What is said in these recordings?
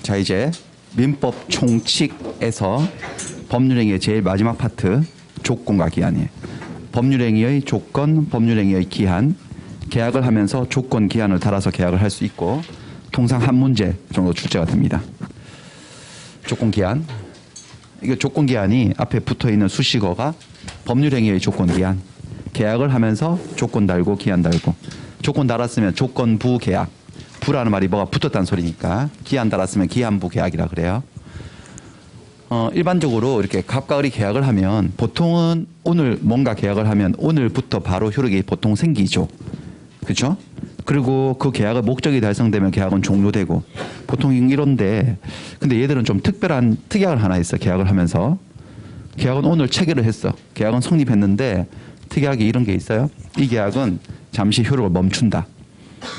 자, 이제 민법 총칙에서 법률행위의 제일 마지막 파트, 조건과 기한이에요. 법률행위의 조건, 법률행위의 기한. 계약을 하면서 조건, 기한을 달아서 계약을 할 수 있고 통상 한 문제 정도 출제가 됩니다. 조건, 기한. 이게 조건, 기한이 앞에 붙어있는 수식어가 법률행위의 조건, 기한. 계약을 하면서 조건 달고 기한 달고. 조건 달았으면 조건부 계약. 부라는 말이 뭐가 붙었다는 소리니까 기한 달았으면 기한부 계약이라 그래요. 일반적으로 이렇게 갑과 을이 계약을 하면 보통은 오늘 뭔가 계약을 하면 오늘부터 바로 효력이 보통 생기죠. 그렇죠? 그리고 그 계약의 목적이 달성되면 계약은 종료되고 보통 이런데 근데 얘들은 좀 특별한 특약을 하나 있어. 계약을 하면서 계약은 오늘 체결을 했어. 계약은 성립했는데 특약이 이런 게 있어요. 이 계약은 잠시 효력을 멈춘다.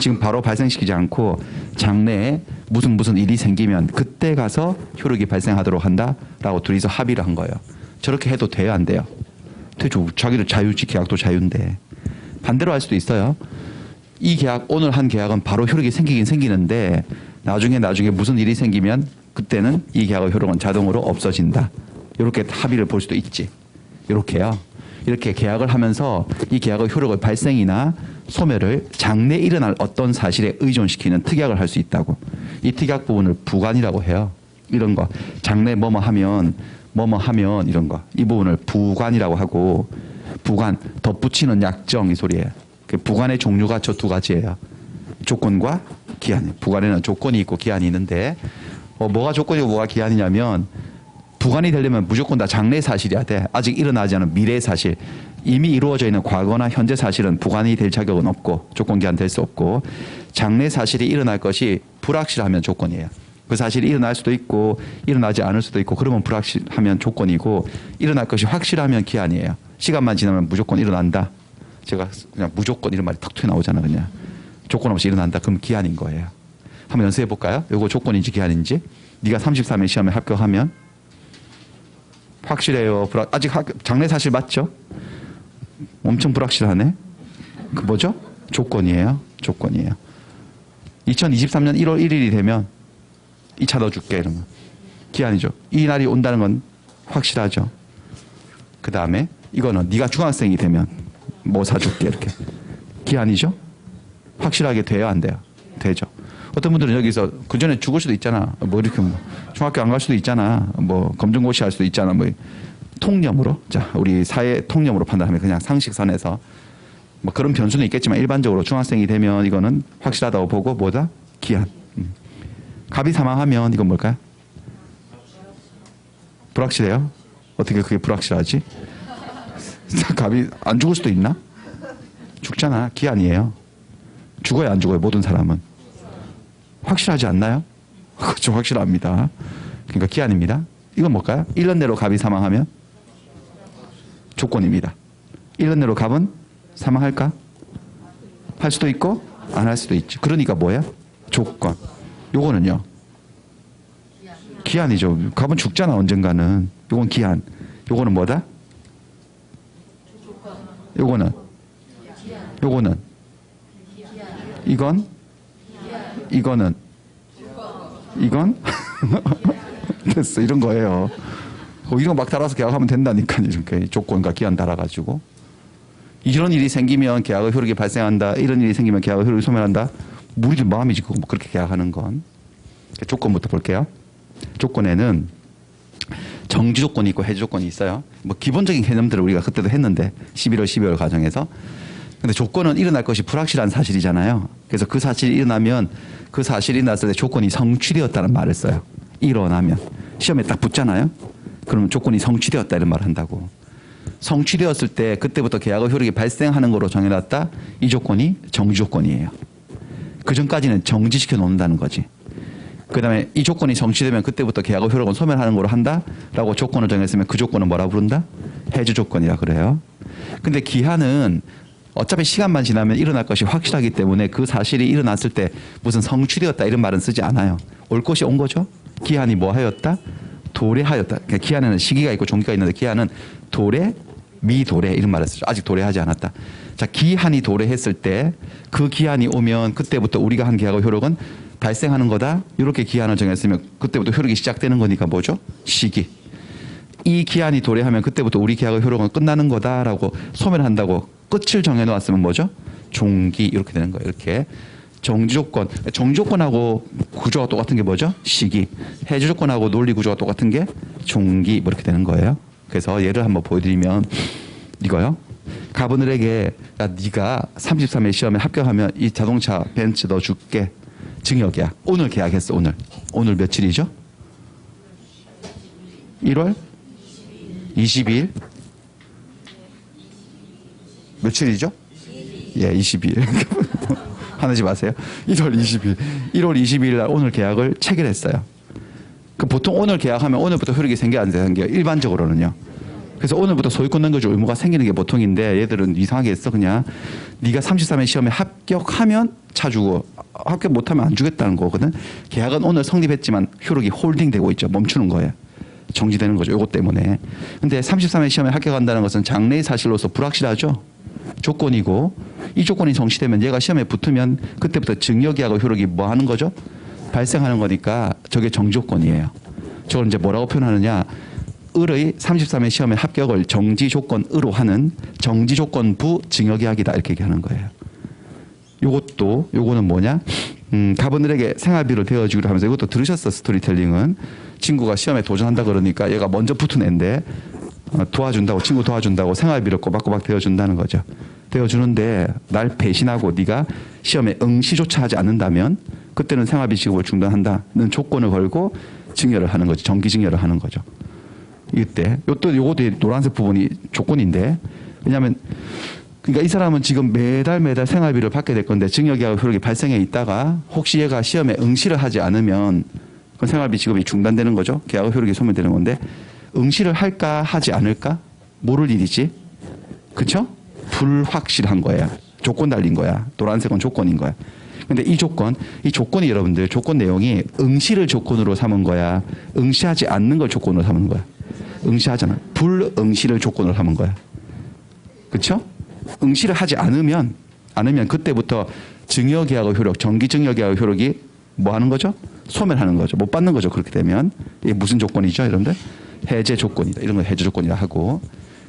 지금 바로 발생시키지 않고 장래에 무슨 일이 생기면 그때 가서 효력이 발생하도록 한다라고 둘이서 합의를 한 거예요. 저렇게 해도 돼요, 안 돼요? 되죠. 자기들 자유지, 계약도 자유인데. 반대로 할 수도 있어요. 이 계약, 오늘 한 계약은 바로 효력이 생기긴 생기는데 나중에 무슨 일이 생기면 그때는 이 계약의 효력은 자동으로 없어진다. 이렇게 합의를 볼 수도 있지. 이렇게요. 이렇게 계약을 하면서 이 계약의 효력의 발생이나 소멸을 장래에 일어날 어떤 사실에 의존시키는 특약을 할 수 있다고. 이 특약 부분을 부관이라고 해요. 이런 거. 장래 뭐뭐 하면 이런 거. 이 부분을 부관이라고 하고 부관, 덧붙이는 약정 이 소리예요. 그 부관의 종류가 저 두 가지예요. 조건과 기한. 부관에는 조건이 있고 기한이 있는데 뭐가 조건이고 뭐가 기한이냐면 부관이 되려면 무조건 다 장래 사실이어야 돼. 아직 일어나지 않은 미래 사실. 이미 이루어져 있는 과거나 현재 사실은 부관이 될 자격은 없고 조건 기한 될 수 없고 장래 사실이 일어날 것이 불확실하면 조건이에요. 그 사실이 일어날 수도 있고 일어나지 않을 수도 있고 그러면 불확실하면 조건이고 일어날 것이 확실하면 기한이에요. 시간만 지나면 무조건 일어난다. 제가 그냥 무조건 이런 말이 탁 튀어나오잖아. 그냥 조건 없이 일어난다. 그럼 기한인 거예요. 한번 연습해 볼까요? 이거 조건인지 기한인지. 네가 33일 시험에 합격하면 확실해요. 아직 장래 사실 맞죠? 엄청 불확실하네. 그 뭐죠? 조건이에요. 조건이에요. 2023년 1월 1일이 되면 이 차 넣어줄게 이러면 기한이죠. 이 날이 온다는 건 확실하죠. 그 다음에 이거는 네가 중학생이 되면 뭐 사줄게 이렇게 기한이죠. 확실하게 돼요, 안 돼요? 되죠. 어떤 분들은 여기서 그 전에 죽을 수도 있잖아. 뭐 이렇게 뭐 중학교 안 갈 수도 있잖아. 뭐 검정고시 할 수도 있잖아. 뭐 통념으로, 자 우리 사회 통념으로 판단하면 그냥 상식선에서 뭐 그런 변수는 있겠지만 일반적으로 중학생이 되면 이거는 확실하다고 보고 뭐다? 기한. 갑이 사망하면 이건 뭘까요? 불확실해요? 어떻게 그게 불확실하지? 갑이 안 죽을 수도 있나? 죽잖아. 기한이에요. 죽어야 안 죽어요. 모든 사람은. 확실하지 않나요? 그렇죠. 확실합니다. 그러니까 기한입니다. 이건 뭘까요? 1년 내로 갑이 사망하면 조건입니다. 1년 내로 갑은 사망할까? 할 수도 있고 안 할 수도 있지. 그러니까 뭐야? 조건. 요거는요. 기한이죠. 갑은 죽잖아 언젠가는. 요건 기한. 요거는 뭐다? 요거는 이거는 이건 됐어. 이런 거예요. 이런 거 막 달아서 계약하면 된다니까. 이렇게 조건과 기한 달아가지고 이런 일이 생기면 계약의 효력이 발생한다. 이런 일이 생기면 계약의 효력이 소멸한다. 무리들 마음이지 그거 뭐 그렇게 계약하는 건. 조건부터 볼게요. 조건에는 정지 조건이 있고 해지 조건이 있어요. 뭐 기본적인 개념들을 우리가 그때도 했는데 11월 12월 과정에서. 근데 조건은 일어날 것이 불확실한 사실이잖아요. 그래서 그 사실이 일어나면 그 사실이 났을 때 조건이 성취되었다는 말을 써요. 일어나면. 시험에 딱 붙잖아요. 그러면 조건이 성취되었다 이런 말을 한다고. 성취되었을 때 그때부터 계약의 효력이 발생하는 거로 정해놨다. 이 조건이 정지 조건이에요. 그 전까지는 정지시켜 놓는다는 거지. 그 다음에 이 조건이 성취되면 그때부터 계약의 효력은 소멸하는 거로 한다라고 조건을 정했으면 그 조건은 뭐라 부른다? 해지 조건이라 그래요. 근데 기한은 어차피 시간만 지나면 일어날 것이 확실하기 때문에 그 사실이 일어났을 때 무슨 성취되었다 이런 말은 쓰지 않아요. 올 것이 온 거죠. 기한이 뭐 하였다? 도래하였다. 그러니까 기한에는 시기가 있고 종기가 있는데 기한은 도래, 미도래 이런 말을 쓰죠. 아직 도래하지 않았다. 자, 기한이 도래했을 때 그 기한이 오면 그때부터 우리가 한 계약의 효력은 발생하는 거다. 이렇게 기한을 정했으면 그때부터 효력이 시작되는 거니까 뭐죠? 시기. 이 기한이 도래하면 그때부터 우리 계약의 효력은 끝나는 거다라고 소멸한다고 끝을 정해놓았으면 뭐죠? 종기 이렇게 되는 거예요. 이렇게 정지조건, 정지조건하고 구조가 똑같은 게 뭐죠? 시기. 해제조건하고 논리 구조가 똑같은 게 종기 뭐 이렇게 되는 거예요. 그래서 예를 한번 보여드리면 이거요. 가버늘에게 야, 네가 33회 시험에 합격하면 이 자동차 벤츠 너 줄게. 증여계약. 오늘 계약했어. 오늘 며칠이죠? 1월 22일. 며칠이죠? 예, 22일. 화내지 마세요. 1월 20일. 1월 22일 날 오늘 계약을 체결했어요. 그 보통 오늘 계약하면 오늘부터 효력이 생겨 안 생겨요? 일반적으로는요. 그래서 오늘부터 소유권 넘겨줄 의무가 생기는 게 보통인데 얘들은 이상하게 했어. 그냥 네가 33회 시험에 합격하면 차 주고 합격 못하면 안 주겠다는 거거든. 계약은 오늘 성립했지만 효력이 홀딩되고 있죠. 멈추는 거예요. 정지되는 거죠. 요것 때문에. 근데 33회 시험에 합격한다는 것은 장래의 사실로서 불확실하죠. 조건이고 이 조건이 성취되면 얘가 시험에 붙으면 그때부터 증여계약의 효력이 뭐 하는 거죠? 발생하는 거니까 저게 정지조건이에요. 저걸 이제 뭐라고 표현하느냐. 을의 33회 시험에 합격을 정지조건으로 하는 정지조건부 증여계약이다 이렇게 얘기하는 거예요. 요거는 뭐냐? 가버늘에게 생활비를 대어주기로 하면서 이것도 들으셨어. 스토리텔링은 친구가 시험에 도전한다 그러니까 얘가 먼저 붙은 애인데 도와준다고 친구 도와준다고 생활비를 꼬박꼬박 대어준다는 거죠. 대어주는데 날 배신하고 네가 시험에 응시조차 하지 않는다면 그때는 생활비 지급을 중단한다는 조건을 걸고 증여를 하는 거죠. 정기 증여를 하는 거죠. 이때 요것도 노란색 부분이 조건인데 왜냐하면 그러니까 이 사람은 지금 매달 생활비를 받게 될 건데 증여계약 효력이 발생해 있다가 혹시 얘가 시험에 응시를 하지 않으면 그 생활비 지급이 중단되는 거죠. 계약 효력이 소멸되는 건데 응시를 할까 하지 않을까 모를 일이지. 그렇죠? 불확실한 거예요. 조건 달린 거야. 노란색은 조건인 거야. 근데 이 조건이 여러분들 조건 내용이 응시를 조건으로 삼은 거야. 응시하지 않는 걸 조건으로 삼은 거야. 응시하잖아. 불응시를 조건으로 삼은 거야. 그렇죠? 응시를 하지 않으면 그때부터 증여계약의 효력, 정기증여계약의 효력이 뭐 하는 거죠? 소멸하는 거죠. 못 받는 거죠. 그렇게 되면. 이게 무슨 조건이죠, 여러분들? 해제 조건이다. 이런 걸 해제 조건이라 하고.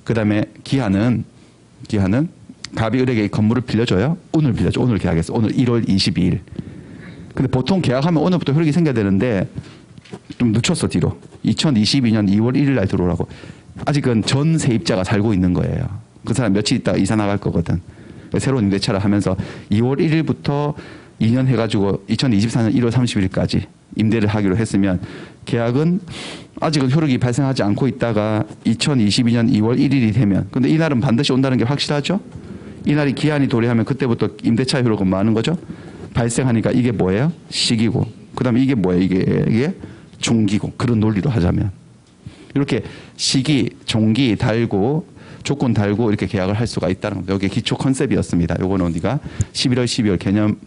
그 다음에 기한은 갑이 을에게 건물을 빌려줘요. 오늘 빌려줘. 오늘 계약했어. 오늘 1월 22일. 근데 보통 계약하면 오늘부터 효력이 생겨야 되는데 좀 늦췄어, 뒤로. 2022년 2월 1일 날 들어오라고. 아직은 전 세입자가 살고 있는 거예요. 그 사람 며칠 있다가 이사 나갈 거거든. 새로운 임대차를 하면서 2월 1일부터 2년 해가지고 2024년 1월 30일까지 임대를 하기로 했으면 계약은 아직은 효력이 발생하지 않고 있다가 2022년 2월 1일이 되면 근데 이날은 반드시 온다는 게 확실하죠? 이날이 기한이 도래하면 그때부터 임대차 효력은 뭐 하는 거죠? 발생하니까 이게 뭐예요? 시기고 그 다음에 이게 뭐예요? 이게 종기고 그런 논리로 하자면 이렇게 시기, 종기 달고 조건 달고 이렇게 계약을 할 수가 있다는 겁니다. 여기 기초 컨셉이었습니다. 요거는 우리가 11월, 12월 개념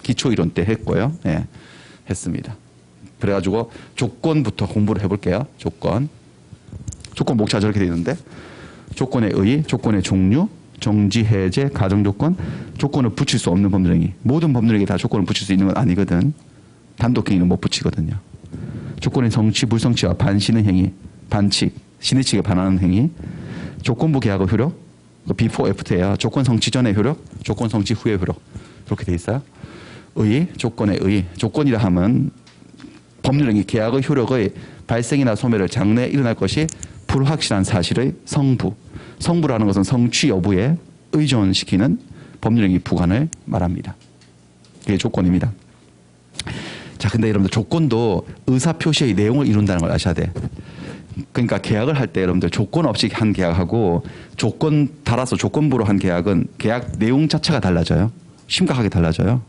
기초 이론 때 했고요. 예, 했습니다. 그래가지고 조건부터 공부를 해볼게요. 조건 목차 저렇게 되어 있는데 조건의 의, 조건의 종류, 정지, 해제, 가정 조건, 조건을 붙일 수 없는 법률행위. 모든 법률에게 다 조건을 붙일 수 있는 건 아니거든. 단독행위는 못 붙이거든요. 조건의 성취, 불성취와 반신의 행위, 반칙, 신의 칙에 반하는 행위, 조건부 계약의 효력, before, after예요. 조건 성취 전의 효력, 조건 성취 후의 효력. 이렇게 돼 있어요. 의, 조건의 의. 조건이라 하면 법률행위 계약의 효력의 발생이나 소멸을 장래에 일어날 것이 불확실한 사실의 성부. 성부라는 것은 성취 여부에 의존시키는 법률행위 부관을 말합니다. 그게 조건입니다. 자, 근데 여러분들 조건도 의사표시의 내용을 이룬다는 걸 아셔야 돼. 그러니까 계약을 할 때 여러분들 조건 없이 한 계약하고 조건 달아서 조건부로 한 계약은 계약 내용 자체가 달라져요. 심각하게 달라져요.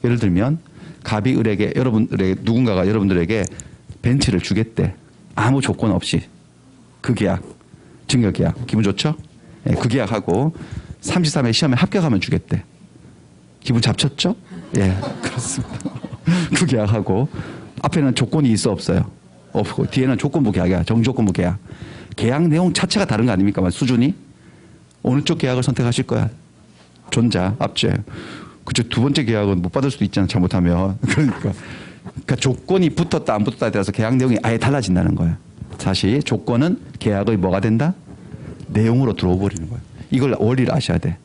예를 들면 갑이 을에게 누군가가 여러분들에게 벤츠를 주겠대. 아무 조건 없이 그 계약, 증여계약 기분 좋죠? 예, 그 계약하고 33회 시험에 합격하면 주겠대. 기분 잡쳤죠? 예, 그렇습니다. 그 계약하고 앞에는 조건이 있어 없어요? 없고 뒤에는 조건부 계약이야. 정조건부 계약. 계약 내용 자체가 다른 거 아닙니까? 수준이? 어느 쪽 계약을 선택하실 거야? 존자, 앞죄. 그죠? 두 번째 계약은 못 받을 수도 있잖아, 잘못하면. 그러니까 조건이 붙었다 안 붙었다에 따라서 계약 내용이 아예 달라진다는 거예요. 다시 조건은 계약의 뭐가 된다? 내용으로 들어와 버리는 거예요. 이걸 원리를 아셔야 돼.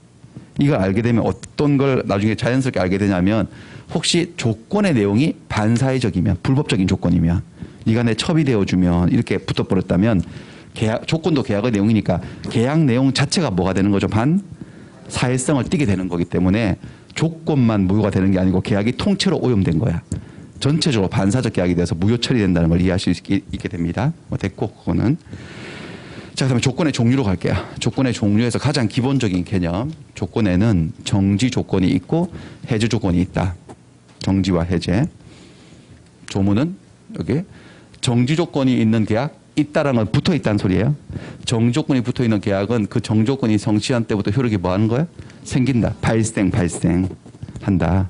이걸 알게 되면 어떤 걸 나중에 자연스럽게 알게 되냐면 혹시 조건의 내용이 반사회적이면 불법적인 조건이면 네가 내 첩이 되어주면 이렇게 붙어버렸다면 조건도 계약의 내용이니까 계약 내용 자체가 뭐가 되는 거죠? 반사회성을 띠게 되는 거기 때문에 조건만 무효가 되는 게 아니고 계약이 통째로 오염된 거야. 전체적으로 반사적 계약이 돼서 무효 처리된다는 걸 이해할 수 있게 됩니다. 됐고 그거는. 자, 그다음에 조건의 종류로 갈게요. 조건의 종류에서 가장 기본적인 개념. 조건에는 정지 조건이 있고 해제 조건이 있다. 정지와 해제. 조문은 여기 정지 조건이 있는 계약 있다라는 건 붙어 있다는 소리예요. 정지 조건이 붙어 있는 계약은 그 정지 조건이 성취한 때부터 효력이 뭐 하는 거예요? 생긴다. 발생한다.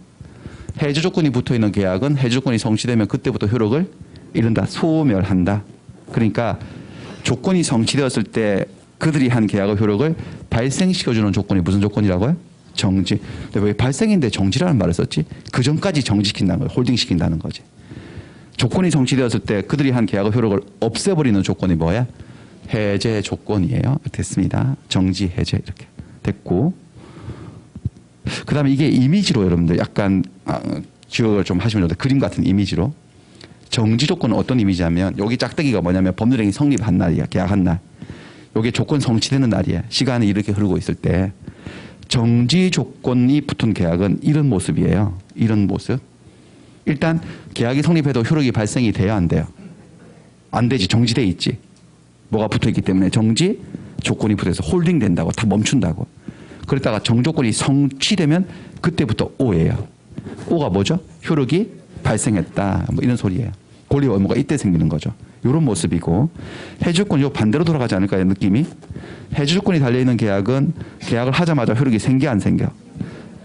해제 조건이 붙어 있는 계약은 해제 조건이 성취되면 그때부터 효력을 잃는다. 소멸한다. 그러니까 조건이 성취되었을 때 그들이 한 계약의 효력을 발생시켜주는 조건이 무슨 조건이라고요? 정지. 근데 왜 발생인데 정지라는 말을 썼지? 그 전까지 정지시킨다는 거예요. 홀딩시킨다는 거지. 조건이 성취되었을 때 그들이 한 계약의 효력을 없애버리는 조건이 뭐야? 해제 조건이에요. 됐습니다. 정지, 해제 이렇게 됐고. 그 다음에 이게 이미지로 여러분들 약간 기억을 좀 하시면 좋은데 그림 같은 이미지로. 정지 조건은 어떤 이미지냐면 여기 짝대기가 뭐냐면 법률행위 성립한 날이야. 계약한 날. 여기 조건 성취되는 날이야. 시간이 이렇게 흐르고 있을 때 정지 조건이 붙은 계약은 이런 모습이에요. 이런 모습. 일단 계약이 성립해도 효력이 발생이 돼야 안 돼요. 안 되지. 정지돼 있지. 뭐가 붙어있기 때문에 정지 조건이 붙어서 홀딩 된다고 다 멈춘다고. 그러다가 정조건이 성취되면 그때부터 O예요. O가 뭐죠? 효력이 발생했다. 뭐 이런 소리예요. 권리 의무가 이때 생기는 거죠. 이런 모습이고 해지 조건 요 반대로 돌아가지 않을까요? 느낌이? 해지 조건이 달려있는 계약은 계약을 하자마자 효력이 생겨 안 생겨?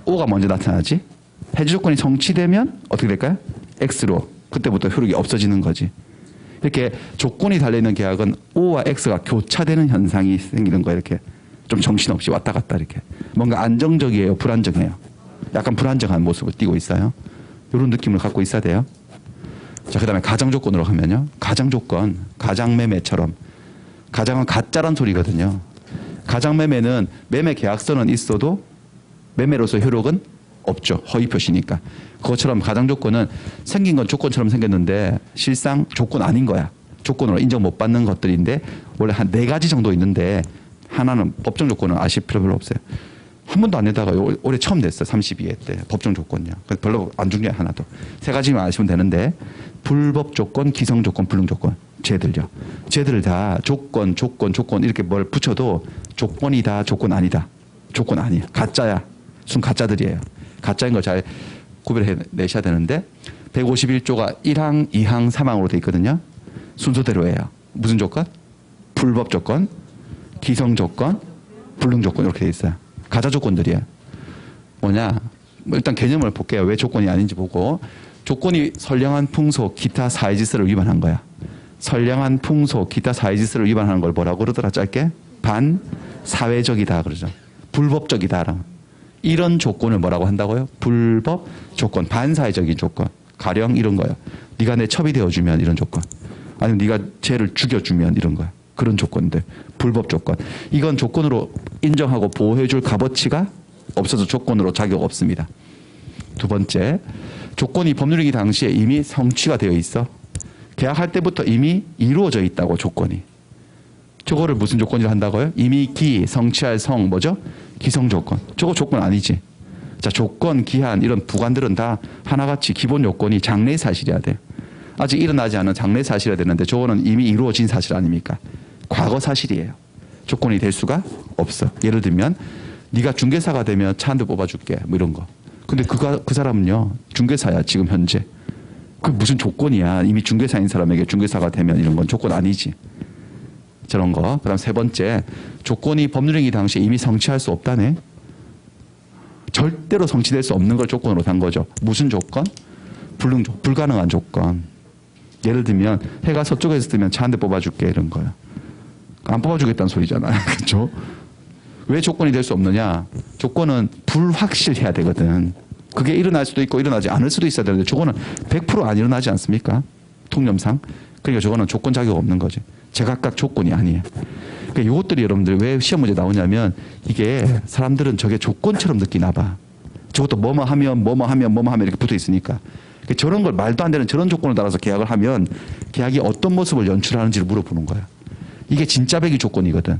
O가 먼저 나타나지. 해지 조건이 성취되면 어떻게 될까요? X로 그때부터 효력이 없어지는 거지. 이렇게 조건이 달려있는 계약은 O와 X가 교차되는 현상이 생기는 거예요. 이렇게 좀 정신없이 왔다 갔다 이렇게. 뭔가 안정적이에요? 불안정해요? 약간 불안정한 모습을 띠고 있어요. 이런 느낌을 갖고 있어야 돼요. 자, 그 다음에 가장 조건으로 가면요. 가장 조건, 가장매매처럼. 가장은 가짜란 소리거든요. 가장매매는 매매 계약서는 있어도 매매로서 효력은 없죠. 허위 표시니까. 그것처럼 가장 조건은 생긴 건 조건처럼 생겼는데 실상 조건 아닌 거야. 조건으로 인정 못 받는 것들인데 원래 한 4가지 정도 있는데 하나는 법정 조건은 아실 필요 별로 없어요. 한 번도 안 내다가 올해 처음 냈어요. 32회 때 법정 조건요. 그래서 별로 안 중요해 하나도. 3가지만 아시면 되는데 불법 조건, 기성 조건, 불능 조건. 쟤들요. 쟤들 다 조건 이렇게 뭘 붙여도 조건이다, 조건 아니다. 조건 아니야. 가짜야. 순 가짜들이에요. 가짜인 걸 잘 구별해 내셔야 되는데 151조가 1항, 2항, 3항으로 돼 있거든요. 순서대로예요. 무슨 조건? 불법 조건, 기성 조건, 불능 조건 이렇게 돼 있어요. 가짜 조건들이에요. 뭐냐? 일단 개념을 볼게요. 왜 조건이 아닌지 보고. 조건이 선량한 풍속, 기타 사회질서를 위반한 거야. 선량한 풍속, 기타 사회질서를 위반하는 걸 뭐라고 그러더라 짧게? 반사회적이다 그러죠. 불법적이다. 이런 조건을 뭐라고 한다고요? 불법 조건, 반사회적인 조건. 가령 이런 거예요. 네가 내 첩이 되어주면 이런 조건. 아니면 네가 쟤를 죽여주면 이런 거야. 그런 조건들. 불법 조건. 이건 조건으로 인정하고 보호해줄 값어치가 없어서 조건으로 자격 없습니다. 두 번째, 조건이 법률행위 당시에 이미 성취가 되어 있어. 계약할 때부터 이미 이루어져 있다고 조건이. 저거를 무슨 조건이라 한다고요? 이미 성취할 성 뭐죠? 기성 조건. 저거 조건 아니지. 자, 조건, 기한 이런 부관들은 다 하나같이 기본 요건이 장래 사실이어야 돼요. 아직 일어나지 않은 장래 사실이어야 되는데 저거는 이미 이루어진 사실 아닙니까? 과거 사실이에요. 조건이 될 수가 없어. 예를 들면 네가 중개사가 되면 차 한 대 뽑아줄게 뭐 이런 거. 근데 그 사람은요 중개사야 지금 현재. 그 무슨 조건이야. 이미 중개사인 사람에게 중개사가 되면 이런 건 조건 아니지. 저런 거. 그다음 3번째, 조건이 법률행위 당시에 이미 성취할 수 없다네. 절대로 성취될 수 없는 걸 조건으로 단 거죠. 무슨 조건? 불가능한 조건. 예를 들면 해가 서쪽에서 뜨면 차 한 대 뽑아줄게 이런 거야. 안 뽑아주겠다는 소리잖아요. 그렇죠? 왜 조건이 될 수 없느냐? 조건은 불확실해야 되거든. 그게 일어날 수도 있고 일어나지 않을 수도 있어야 되는데 저거는 100%안 일어나지 않습니까? 통념상. 그러니까 저거는 조건 자격 없는 거지. 제각각 조건이 아니에요. 그러니까 이것들이 여러분들 왜 시험 문제 나오냐면 이게 사람들은 저게 조건처럼 느끼나 봐. 저것도 뭐뭐 하면 이렇게 붙어 있으니까. 그러니까 저런 걸 말도 안 되는 저런 조건을 따라서 계약을 하면 계약이 어떤 모습을 연출하는지를 물어보는 거야. 이게 진짜 배기 조건이거든.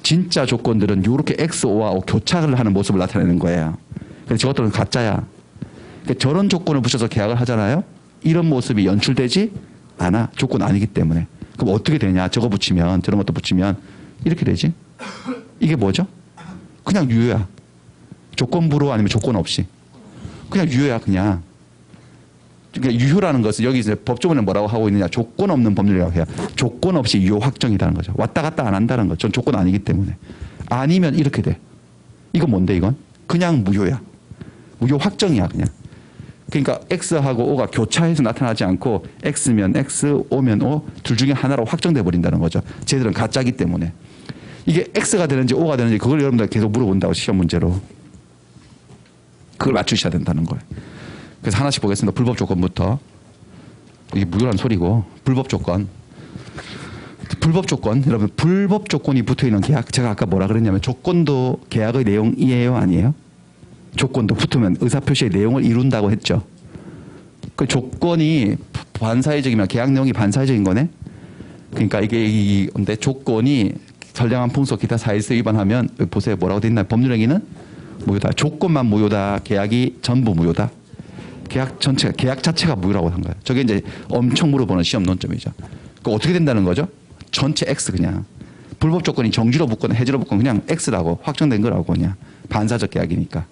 진짜 조건들은 이렇게 X, O와 O 교차를 하는 모습을 나타내는 거예요. 그래서 저것들은 가짜야. 그러니까 저런 조건을 붙여서 계약을 하잖아요. 이런 모습이 연출되지 않아. 조건 아니기 때문에. 그럼 어떻게 되냐. 저거 붙이면 저런 것도 붙이면 이렇게 되지. 이게 뭐죠? 그냥 유효야. 조건부로 아니면 조건 없이. 그냥 유효야 그냥. 그러니까 유효라는 것은 여기 이제 법조문에 뭐라고 하고 있느냐. 조건 없는 법률이라고 해요. 조건 없이 유효 확정이라는 거죠. 왔다 갔다 안 한다는 거죠. 전 조건 아니기 때문에. 아니면 이렇게 돼. 이건 뭔데 이건? 그냥 무효야. 무효 확정이야 그냥. 그러니까 X하고 O가 교차해서 나타나지 않고 X면 X, O면 O 둘 중에 하나로 확정돼 버린다는 거죠. 쟤들은 가짜기 때문에. 이게 X가 되는지 O가 되는지 그걸 여러분들 계속 물어본다고 시험 문제로. 그걸 맞추셔야 된다는 거예요. 그래서 하나씩 보겠습니다. 불법 조건부터. 이게 무효란 소리고 불법 조건. 불법 조건. 여러분 불법 조건이 붙어있는 계약. 제가 아까 뭐라 그랬냐면 조건도 계약의 내용이에요 아니에요? 조건도 붙으면 의사표시의 내용을 이룬다고 했죠. 그 조건이 반사회적이면 계약 내용이 반사회적인 거네. 그러니까 이게 근데 조건이 선량한 풍속 기타 사실서 위반하면 보세요. 뭐라고 돼 있나요? 법률행위는 무효다. 조건만 무효다. 계약이 전부 무효다. 계약 전체가 계약 자체가 무효라고 한 거예요. 저게 이제 엄청 물어보는 시험 논점이죠. 그 어떻게 된다는 거죠? 전체 X 그냥. 불법 조건이 정지로 붙거나 해지로 붙거나 그냥 X라고 확정된 거라고 그냥. 반사적 계약이니까.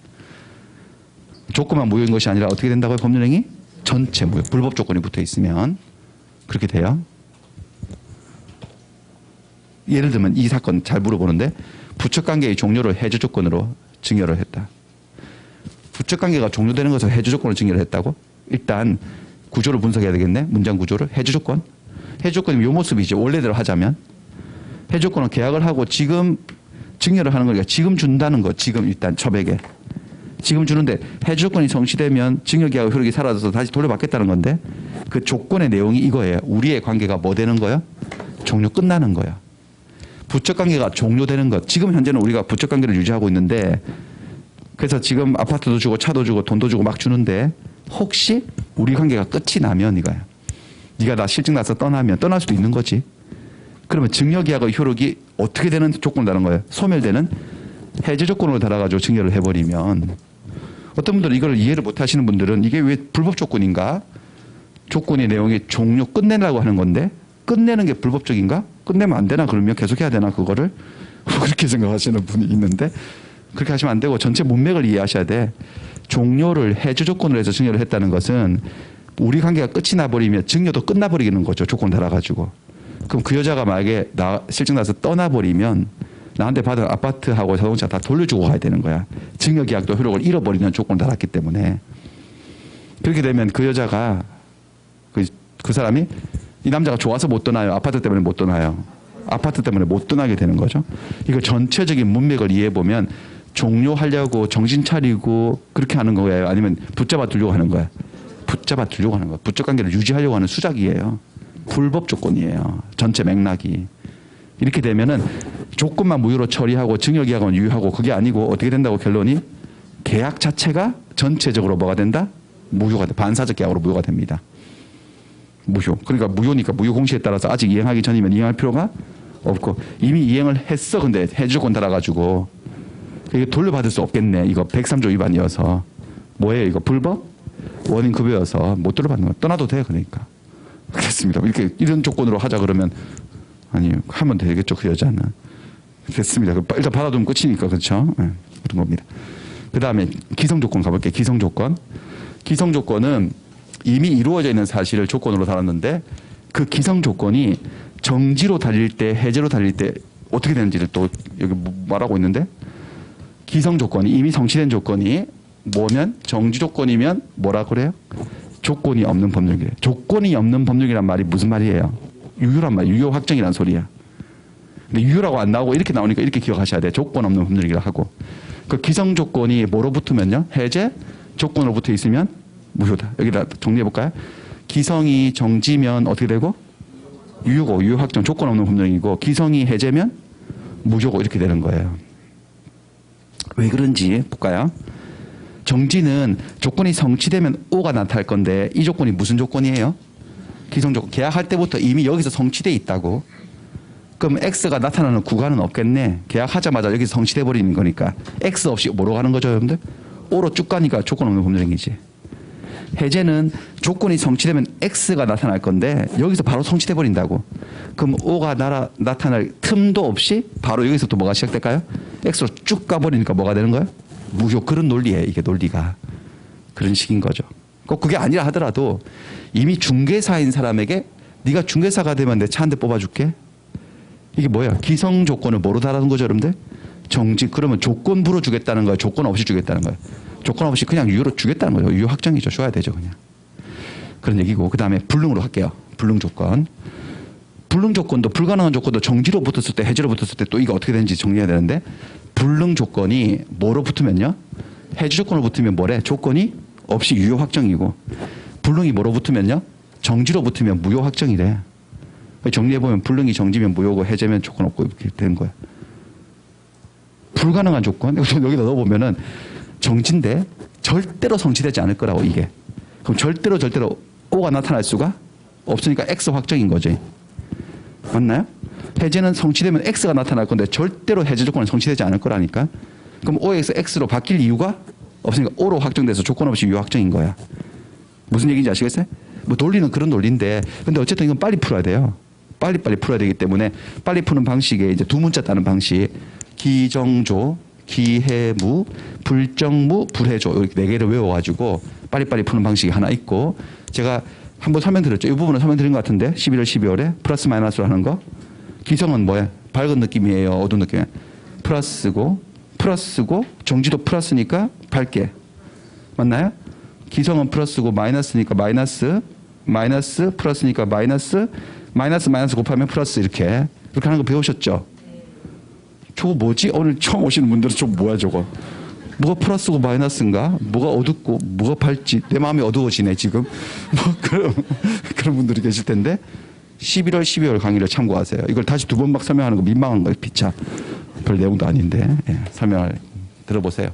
조건만 무효인 것이 아니라 어떻게 된다고요? 법률행위? 전체 무효. 불법 조건이 붙어 있으면 그렇게 돼요. 예를 들면 이 사건 잘 물어보는데 부척관계의 종료를 해주 조건으로 증여를 했다. 부척관계가 종료되는 것을 해주 조건으로 증여를 했다고? 일단 구조를 분석해야 되겠네. 문장 구조를. 해주 조건. 해주 조건이면 이 모습이죠. 원래대로 하자면. 해주 조건은 계약을 하고 지금 증여를 하는 거니까 지금 준다는 거. 지금 일단 처백에. 지금 주는데 해주 조건이 성취되면 증여계약 효력이 사라져서 다시 돌려받겠다는 건데 그 조건의 내용이 이거예요. 우리의 관계가 뭐 되는 거예요? 종료 끝나는 거예요. 부척관계가 종료되는 것. 지금 현재는 우리가 부척관계를 유지하고 있는데 그래서 지금 아파트도 주고 차도 주고 돈도 주고 막 주는데 혹시 우리 관계가 끝이 나면 이거예요. 네가 나 실직 나서 떠나면 떠날 수도 있는 거지. 그러면 증여계약의 효력이 어떻게 되는 조건을 다른 거예요? 소멸되는 해제 조건으로 달아가지고 증여를 해버리면 어떤 분들은 이걸 이해를 못 하시는 분들은 이게 왜 불법 조건인가? 조건의 내용이 종료 끝내라고 하는 건데 끝내는 게 불법적인가? 끝내면 안 되나? 그러면 계속 해야 되나? 그거를 그렇게 생각하시는 분이 있는데 그렇게 하시면 안 되고 전체 문맥을 이해하셔야 돼. 종료를 해주 조건으로 해서 증여를 했다는 것은 우리 관계가 끝이 나버리면 증여도 끝나버리는 거죠. 조건 달아가지고. 그럼 그 여자가 만약에 실직 나서 떠나버리면 나한테 받은 아파트하고 자동차 다 돌려주고 가야 되는 거야. 증여계약도 효력을 잃어버리는 조건을 달았기 때문에. 그렇게 되면 그 여자가 그 사람이 이 남자가 좋아서 못 떠나요? 아파트 때문에 못 떠나요? 아파트 때문에 못 떠나게 되는 거죠. 이거 전체적인 문맥을 이해해보면 종료하려고 정신 차리고 그렇게 하는 거예요? 아니면 붙잡아 두려고 하는 거예요? 붙잡아 두려고 하는 거예요. 부적 관계를 유지하려고 하는 수작이에요. 불법 조건이에요. 전체 맥락이. 이렇게 되면은 조건만 무효로 처리하고 증여계약은 유효하고 그게 아니고 어떻게 된다고 결론이? 계약 자체가 전체적으로 뭐가 된다? 무효가 돼. 반사적 계약으로 무효가 됩니다. 무효. 그러니까 무효니까 무효 공시에 따라서 아직 이행하기 전이면 이행할 필요가 없고 이미 이행을 했어. 근데 해주조건 달아가지고 이거 돌려받을 수 없겠네. 이거 103조 위반이어서. 뭐예요 이거? 불법? 원인 급여여서 못 돌려받는 거. 떠나도 돼. 그러니까. 그렇습니다. 이런 조건으로 하자 그러면 아니 하면 되겠죠. 그 여자는. 됐습니다. 일단 받아두면 끝이니까. 그렇죠. 네, 그런 겁니다. 그 다음에 기성조건 가볼게요. 기성조건. 기성조건은 이미 이루어져 있는 사실을 조건으로 달았는데 그 기성조건이 정지로 달릴 때 해제로 달릴 때 어떻게 되는지를 또 여기 말하고 있는데 기성조건이 이미 성취된 조건이 뭐면 정지조건이면 뭐라 그래요? 조건이 없는 법률이래요. 조건이 없는 법률이란 말이 무슨 말이에요? 유효란 말이에요. 유효 확정이란 소리야. 근데 유효라고 안 나오고 이렇게 나오니까 이렇게 기억하셔야 돼요. 조건 없는 법률이라 하고. 그 기성조건이 뭐로 붙으면요? 해제, 조건으로 붙어 있으면 무효다. 여기다 정리해 볼까요? 기성이 정지면 어떻게 되고? 유효고, 유효 확정 조건 없는 법률행위고, 기성이 해제면 무효고 이렇게 되는 거예요. 왜 그런지 볼까요? 정지는 조건이 성취되면 O가 나타날 건데 이 조건이 무슨 조건이에요? 기성 조건. 계약할 때부터 이미 여기서 성취돼 있다고. 그럼 X가 나타나는 구간은 없겠네. 계약하자마자 여기서 성취돼 버리는 거니까. X 없이 뭐로 가는 거죠, 여러분들? O로 쭉 가니까 조건 없는 법률행위지. 해제는 조건이 성취되면 X가 나타날 건데 여기서 바로 성취돼 버린다고. 그럼 O가 나타날 틈도 없이 바로 여기서 또 뭐가 시작될까요? X로 쭉 가버리니까 뭐가 되는 거예요? 무효. 그런 논리예요. 이게 논리가. 그런 식인 거죠. 꼭 그게 아니라 하더라도 이미 중개사인 사람에게 네가 중개사가 되면 내 차 한 대 뽑아줄게. 이게 뭐야? 기성 조건을 뭐로 달하는 거죠, 여러분들? 정지. 그러면 조건부로 주겠다는 거예요? 조건 없이 주겠다는 거예요? 조건 없이 그냥 유효로 주겠다는 거예요. 유효 확정이죠. 줘야 되죠, 그냥. 그런 얘기고. 그 다음에 불능으로 할게요. 불능 조건. 불능 조건도 불가능한 조건도 정지로 붙었을 때, 해지로 붙었을 때 또 이거 어떻게 되는지 정리해야 되는데, 불능 조건이 뭐로 붙으면요? 해지 조건으로 붙으면 뭐래? 조건이 없이 유효 확정이고, 불능이 뭐로 붙으면요? 정지로 붙으면 무효 확정이래. 정리해보면 불능이 정지면 무효고 해제면 조건 없고 이렇게 되는 거야. 불가능한 조건? 여기다 넣어보면은 정지인데 절대로 성취되지 않을 거라고 이게. 그럼 절대로 O가 나타날 수가 없으니까 X 확정인 거지. 맞나요? 해제는 성취되면 X가 나타날 건데 절대로 해제 조건은 성취되지 않을 거라니까. 그럼 O에서 X로 바뀔 이유가 없으니까 O로 확정돼서 조건 없이 유효 확정인 거야. 무슨 얘기인지 아시겠어요? 뭐 논리는 그런 논리인데 근데 어쨌든 이건 빨리 풀어야 돼요. 빨리빨리 풀어야 되기 때문에 빨리 푸는 방식에 이제 두 문자 따는 방식. 기정조, 기해무, 불정무, 불해조 이렇게 네 개를 외워가지고 빨리빨리 푸는 방식이 하나 있고 제가 한번 설명드렸죠. 이 부분은 설명드린 것 같은데 11월, 12월에 플러스 마이너스로 하는 거. 기성은 뭐야? 밝은 느낌이에요? 어두운 느낌이에요? 플러스고 정지도 플러스니까 밝게. 맞나요? 기성은 플러스고 마이너스니까 마이너스 플러스니까 마이너스 곱하면 플러스 이렇게 하는 거 배우셨죠? 저거 뭐지? 오늘 처음 오시는 분들은 좀 뭐야 저거? 뭐가 플러스고 마이너스인가? 뭐가 어둡고 뭐가 밝지? 내 마음이 어두워지네 지금. 뭐 그런 분들이 계실 텐데 11월, 12월 강의를 참고하세요. 이걸 다시 두 번 막 설명하는 거 민망한 거예요. 피차. 별 내용도 아닌데 설명을 들어보세요.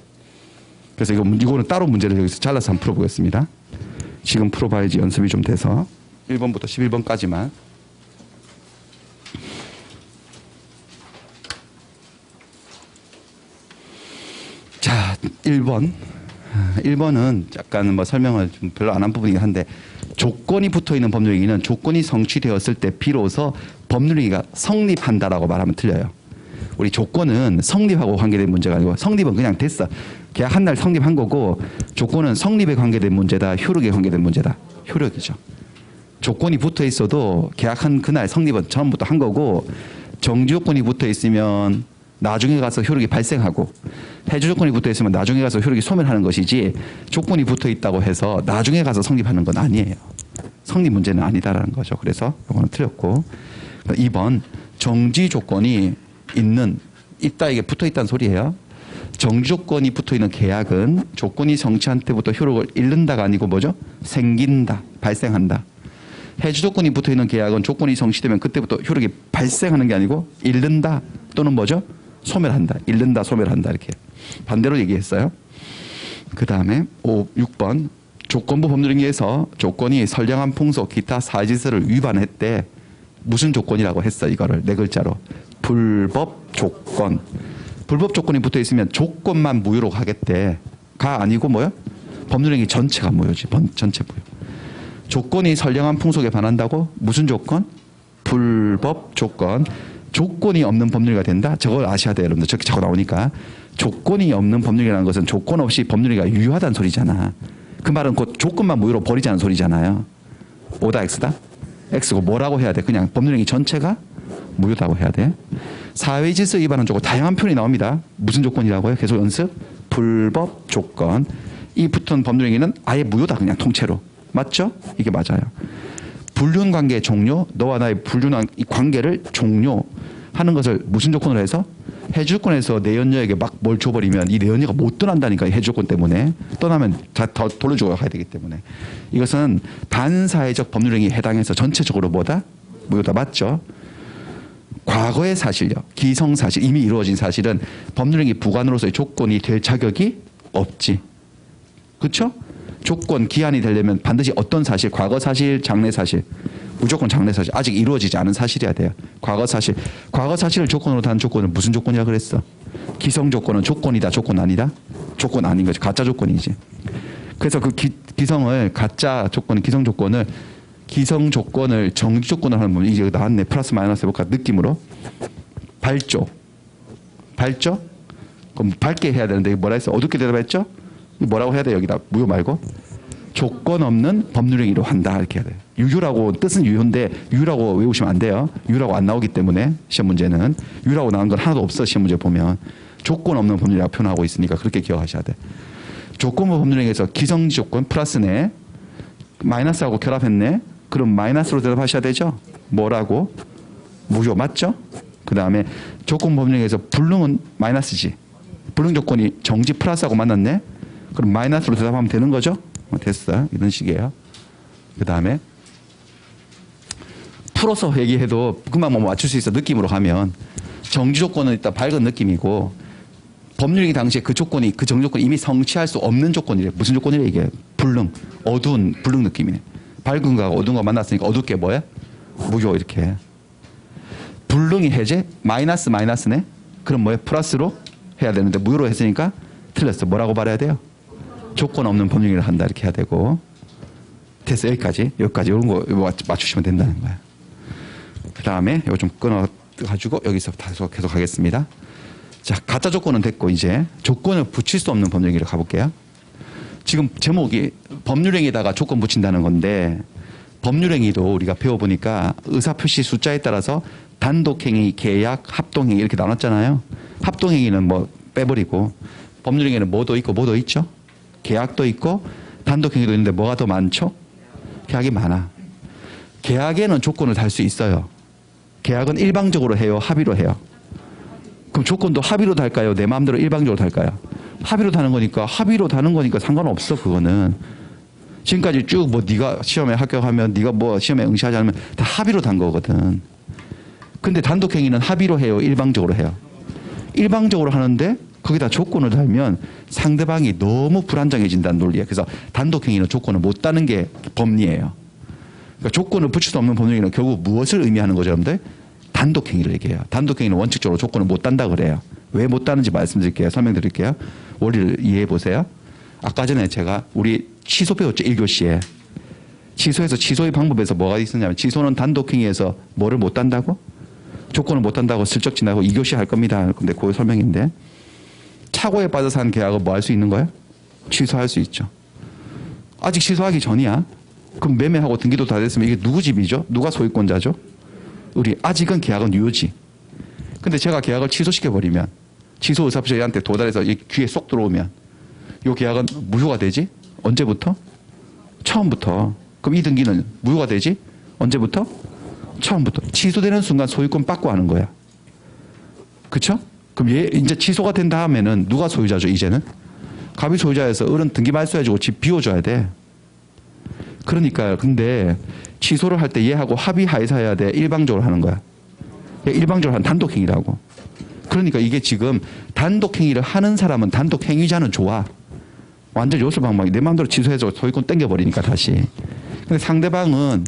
그래서 이거는 따로 문제를 여기서 잘라서 한번 풀어보겠습니다. 지금 풀어봐야지 연습이 좀 돼서 1번부터 11번까지만. 자, 1번. 1번은 약간 뭐 설명을 좀 별로 안 한 부분이긴 한데 조건이 붙어있는 법률행위는 조건이 성취되었을 때 비로소 법률행위가 성립한다라고 말하면 틀려요. 우리 조건은 성립하고 관계된 문제가 아니고 성립은 그냥 됐어. 계약 한 날 성립한 거고 조건은 성립에 관계된 문제다. 효력에 관계된 문제다. 효력이죠. 조건이 붙어 있어도 계약한 그날 성립은 처음부터 한 거고 정지 조건이 붙어 있으면 나중에 가서 효력이 발생하고 해주 조건이 붙어 있으면 나중에 가서 효력이 소멸하는 것이지 조건이 붙어 있다고 해서 나중에 가서 성립하는 건 아니에요. 성립 문제는 아니다라는 거죠. 그래서 이거는 틀렸고 2번 정지 조건이 있다 이게 붙어 있다는 소리예요. 정지 조건이 붙어 있는 계약은 조건이 성취한 때부터 효력을 잃는다가 아니고 뭐죠? 생긴다, 발생한다. 해주 조건이 붙어 있는 계약은 조건이 성취되면 그때부터 효력이 발생하는 게 아니고 잃는다 또는 뭐죠? 소멸한다. 잃는다, 소멸한다 이렇게 반대로 얘기했어요. 그 다음에 6번 조건부 법률행위에서 조건이 선량한 풍속, 기타 사질서를 위반했대. 무슨 조건이라고 했어? 이거를 네 글자로 불법 조건. 불법 조건이 붙어 있으면 조건만 무효로 가겠대. 가 아니고 뭐야? 법률행위 전체가 무효지. 전체 무효. 조건이 선량한 풍속에 반한다고? 무슨 조건? 불법 조건. 조건이 없는 법률가 된다? 저걸 아셔야 돼요, 여러분들. 저렇게 자꾸 나오니까. 조건이 없는 법률이라는 것은 조건 없이 법률가 유효하다는 소리잖아. 그 말은 곧 조건만 무효로 버리자는 소리잖아요. O다 X다? X고 뭐라고 해야 돼? 그냥 법률행위 전체가 무효다고 해야 돼. 사회질서 위반은 조금 다양한 표현이 나옵니다. 무슨 조건이라고요? 계속 연습. 불법 조건. 이 붙은 법률행위는 아예 무효다. 그냥 통째로. 맞죠? 이게 맞아요. 불륜 관계 종료. 너와 나의 불륜한 이 관계를 종료하는 것을 무슨 조건으로 해서? 해주권에서 내연녀에게 막 뭘 줘버리면 이 내연녀가 못 떠난다니까. 해주권 때문에. 떠나면 다 돌려주고 가야 되기 때문에. 이것은 반사회적 법률행위에 해당해서 전체적으로 뭐다? 뭐다 맞죠? 과거의 사실요. 기성사실, 이미 이루어진 사실은 법률행위 부관으로서의 조건이 될 자격이 없지. 그렇죠? 조건, 기한이 되려면 반드시 어떤 사실, 과거 사실, 장래 사실, 무조건 장래 사실, 아직 이루어지지 않은 사실이어야 돼요. 과거 사실. 과거 사실을 조건으로 단 조건은 무슨 조건이라 그랬어? 기성 조건은 조건이다, 조건 아니다? 조건 아닌 거지. 가짜 조건이지. 그래서 그 기성을, 가짜 조건, 기성 조건을 정지 조건을 하는 부분, 이제 나왔네. 플러스 마이너스 해볼까? 느낌으로. 밝죠? 밝죠? 그럼 밝게 해야 되는데 뭐라 했어? 어둡게 대답했죠? 뭐라고 해야 돼? 여기다 무효 말고 조건 없는 법률행위로 한다 이렇게 해야 돼. 유효라고 뜻은 유효인데 유효라고 외우시면 안 돼요. 유효라고 안 나오기 때문에 시험 문제는 유효라고 나온 건 하나도 없어. 시험 문제 보면 조건 없는 법률이라고 표현하고 있으니까 그렇게 기억하셔야 돼. 조건부 법률행위에서 기성지 조건 플러스네 마이너스하고 결합했네. 그럼 마이너스로 대답하셔야 되죠. 뭐라고? 무효 맞죠? 그 다음에 조건 법률행위에서 불능은 마이너스지. 불능 조건이 정지 플러스하고 만났네. 그럼 마이너스로 대답하면 되는 거죠? 됐어. 이런 식이에요. 그 다음에 풀어서 얘기해도 금방 뭐 맞출 수 있어. 느낌으로 하면 정지 조건은 일단 밝은 느낌이고 법률행위 당시에 그 조건이 그 정지 조건이 이미 성취할 수 없는 조건이래. 무슨 조건이래 이게? 불능. 어두운 불능 느낌이네. 밝은 거하고 어두운 거 만났으니까 어둡게 뭐야? 무효 이렇게. 불능이 해제? 마이너스네? 그럼 뭐야? 플러스로 해야 되는데 무효로 했으니까 틀렸어. 뭐라고 말해야 돼요? 조건 없는 법률행위를 한다 이렇게 해야 되고. 됐어. 여기까지 이런 거 맞추시면 된다는 거야. 그 다음에 이거 좀 끊어가지고 여기서 계속 하겠습니다. 자, 가짜 조건은 됐고 이제 조건을 붙일 수 없는 법률행위로 가볼게요. 지금 제목이 법률행위에다가 조건 붙인다는 건데 법률행위도 우리가 배워보니까 의사표시 숫자에 따라서 단독행위, 계약, 합동행위 이렇게 나눴잖아요. 합동행위는 뭐 빼버리고 법률행위는 뭐도 있고 뭐도 있죠. 계약도 있고 단독행위도 있는데 뭐가 더 많죠? 계약이 많아. 계약에는 조건을 달 수 있어요. 계약은 일방적으로 해요? 합의로 해요? 그럼 조건도 합의로 달까요? 내 마음대로 일방적으로 달까요? 합의로 다는 거니까 상관없어. 그거는 지금까지 쭉 뭐 네가 시험에 합격하면 네가 뭐 시험에 응시하지 않으면 다 합의로 단 거거든. 근데 단독행위는 합의로 해요? 일방적으로 해요? 일방적으로 하는데 거기다 조건을 달면 상대방이 너무 불안정해진다는 논리예요. 그래서 단독행위는 조건을 못 다는 게 법리예요. 그러니까 조건을 붙일 수 없는 법률행위는 결국 무엇을 의미하는 거죠, 여러분들? 단독행위를 얘기해요. 단독행위는 원칙적으로 조건을 못 단다 그래요. 왜 못 다는지 말씀드릴게요. 설명드릴게요. 원리를 이해해 보세요. 아까 전에 제가 우리 취소 배웠죠, 1교시에. 취소해서 취소의 방법에서 뭐가 있었냐면 취소는 단독행위에서 뭐를 못 단다고? 조건을 못 단다고 슬쩍 지나고 2교시 할 겁니다. 근데 그 설명인데 착오에 빠져서 한 계약은 뭐 할 수 있는 거야? 취소할 수 있죠. 아직 취소하기 전이야. 그럼 매매하고 등기도 다 됐으면 이게 누구 집이죠? 누가 소유권자죠? 우리 아직은 계약은 유효지. 근데 제가 계약을 취소시켜버리면 취소 의사표시 얘한테 도달해서 귀에 쏙 들어오면 이 계약은 무효가 되지? 언제부터? 처음부터. 그럼 이 등기는 무효가 되지? 언제부터? 처음부터. 취소되는 순간 소유권 받고 하는 거야. 그쵸? 그럼 얘 이제 취소가 된 다음에는 누가 소유자죠? 이제는 갑이 소유자에서 어른 등기 말소해주고 집 비워줘야 돼. 그러니까요. 근데 취소를 할 때 얘하고 합의하에서 해야 돼? 일방적으로 하는 거야? 일방적으로 하는 단독행위라고. 그러니까 이게 지금 단독행위를 하는 사람은 단독행위자는 좋아. 완전 요술방망이 내 마음대로 취소해서 소유권 땡겨버리니까 다시. 근데 상대방은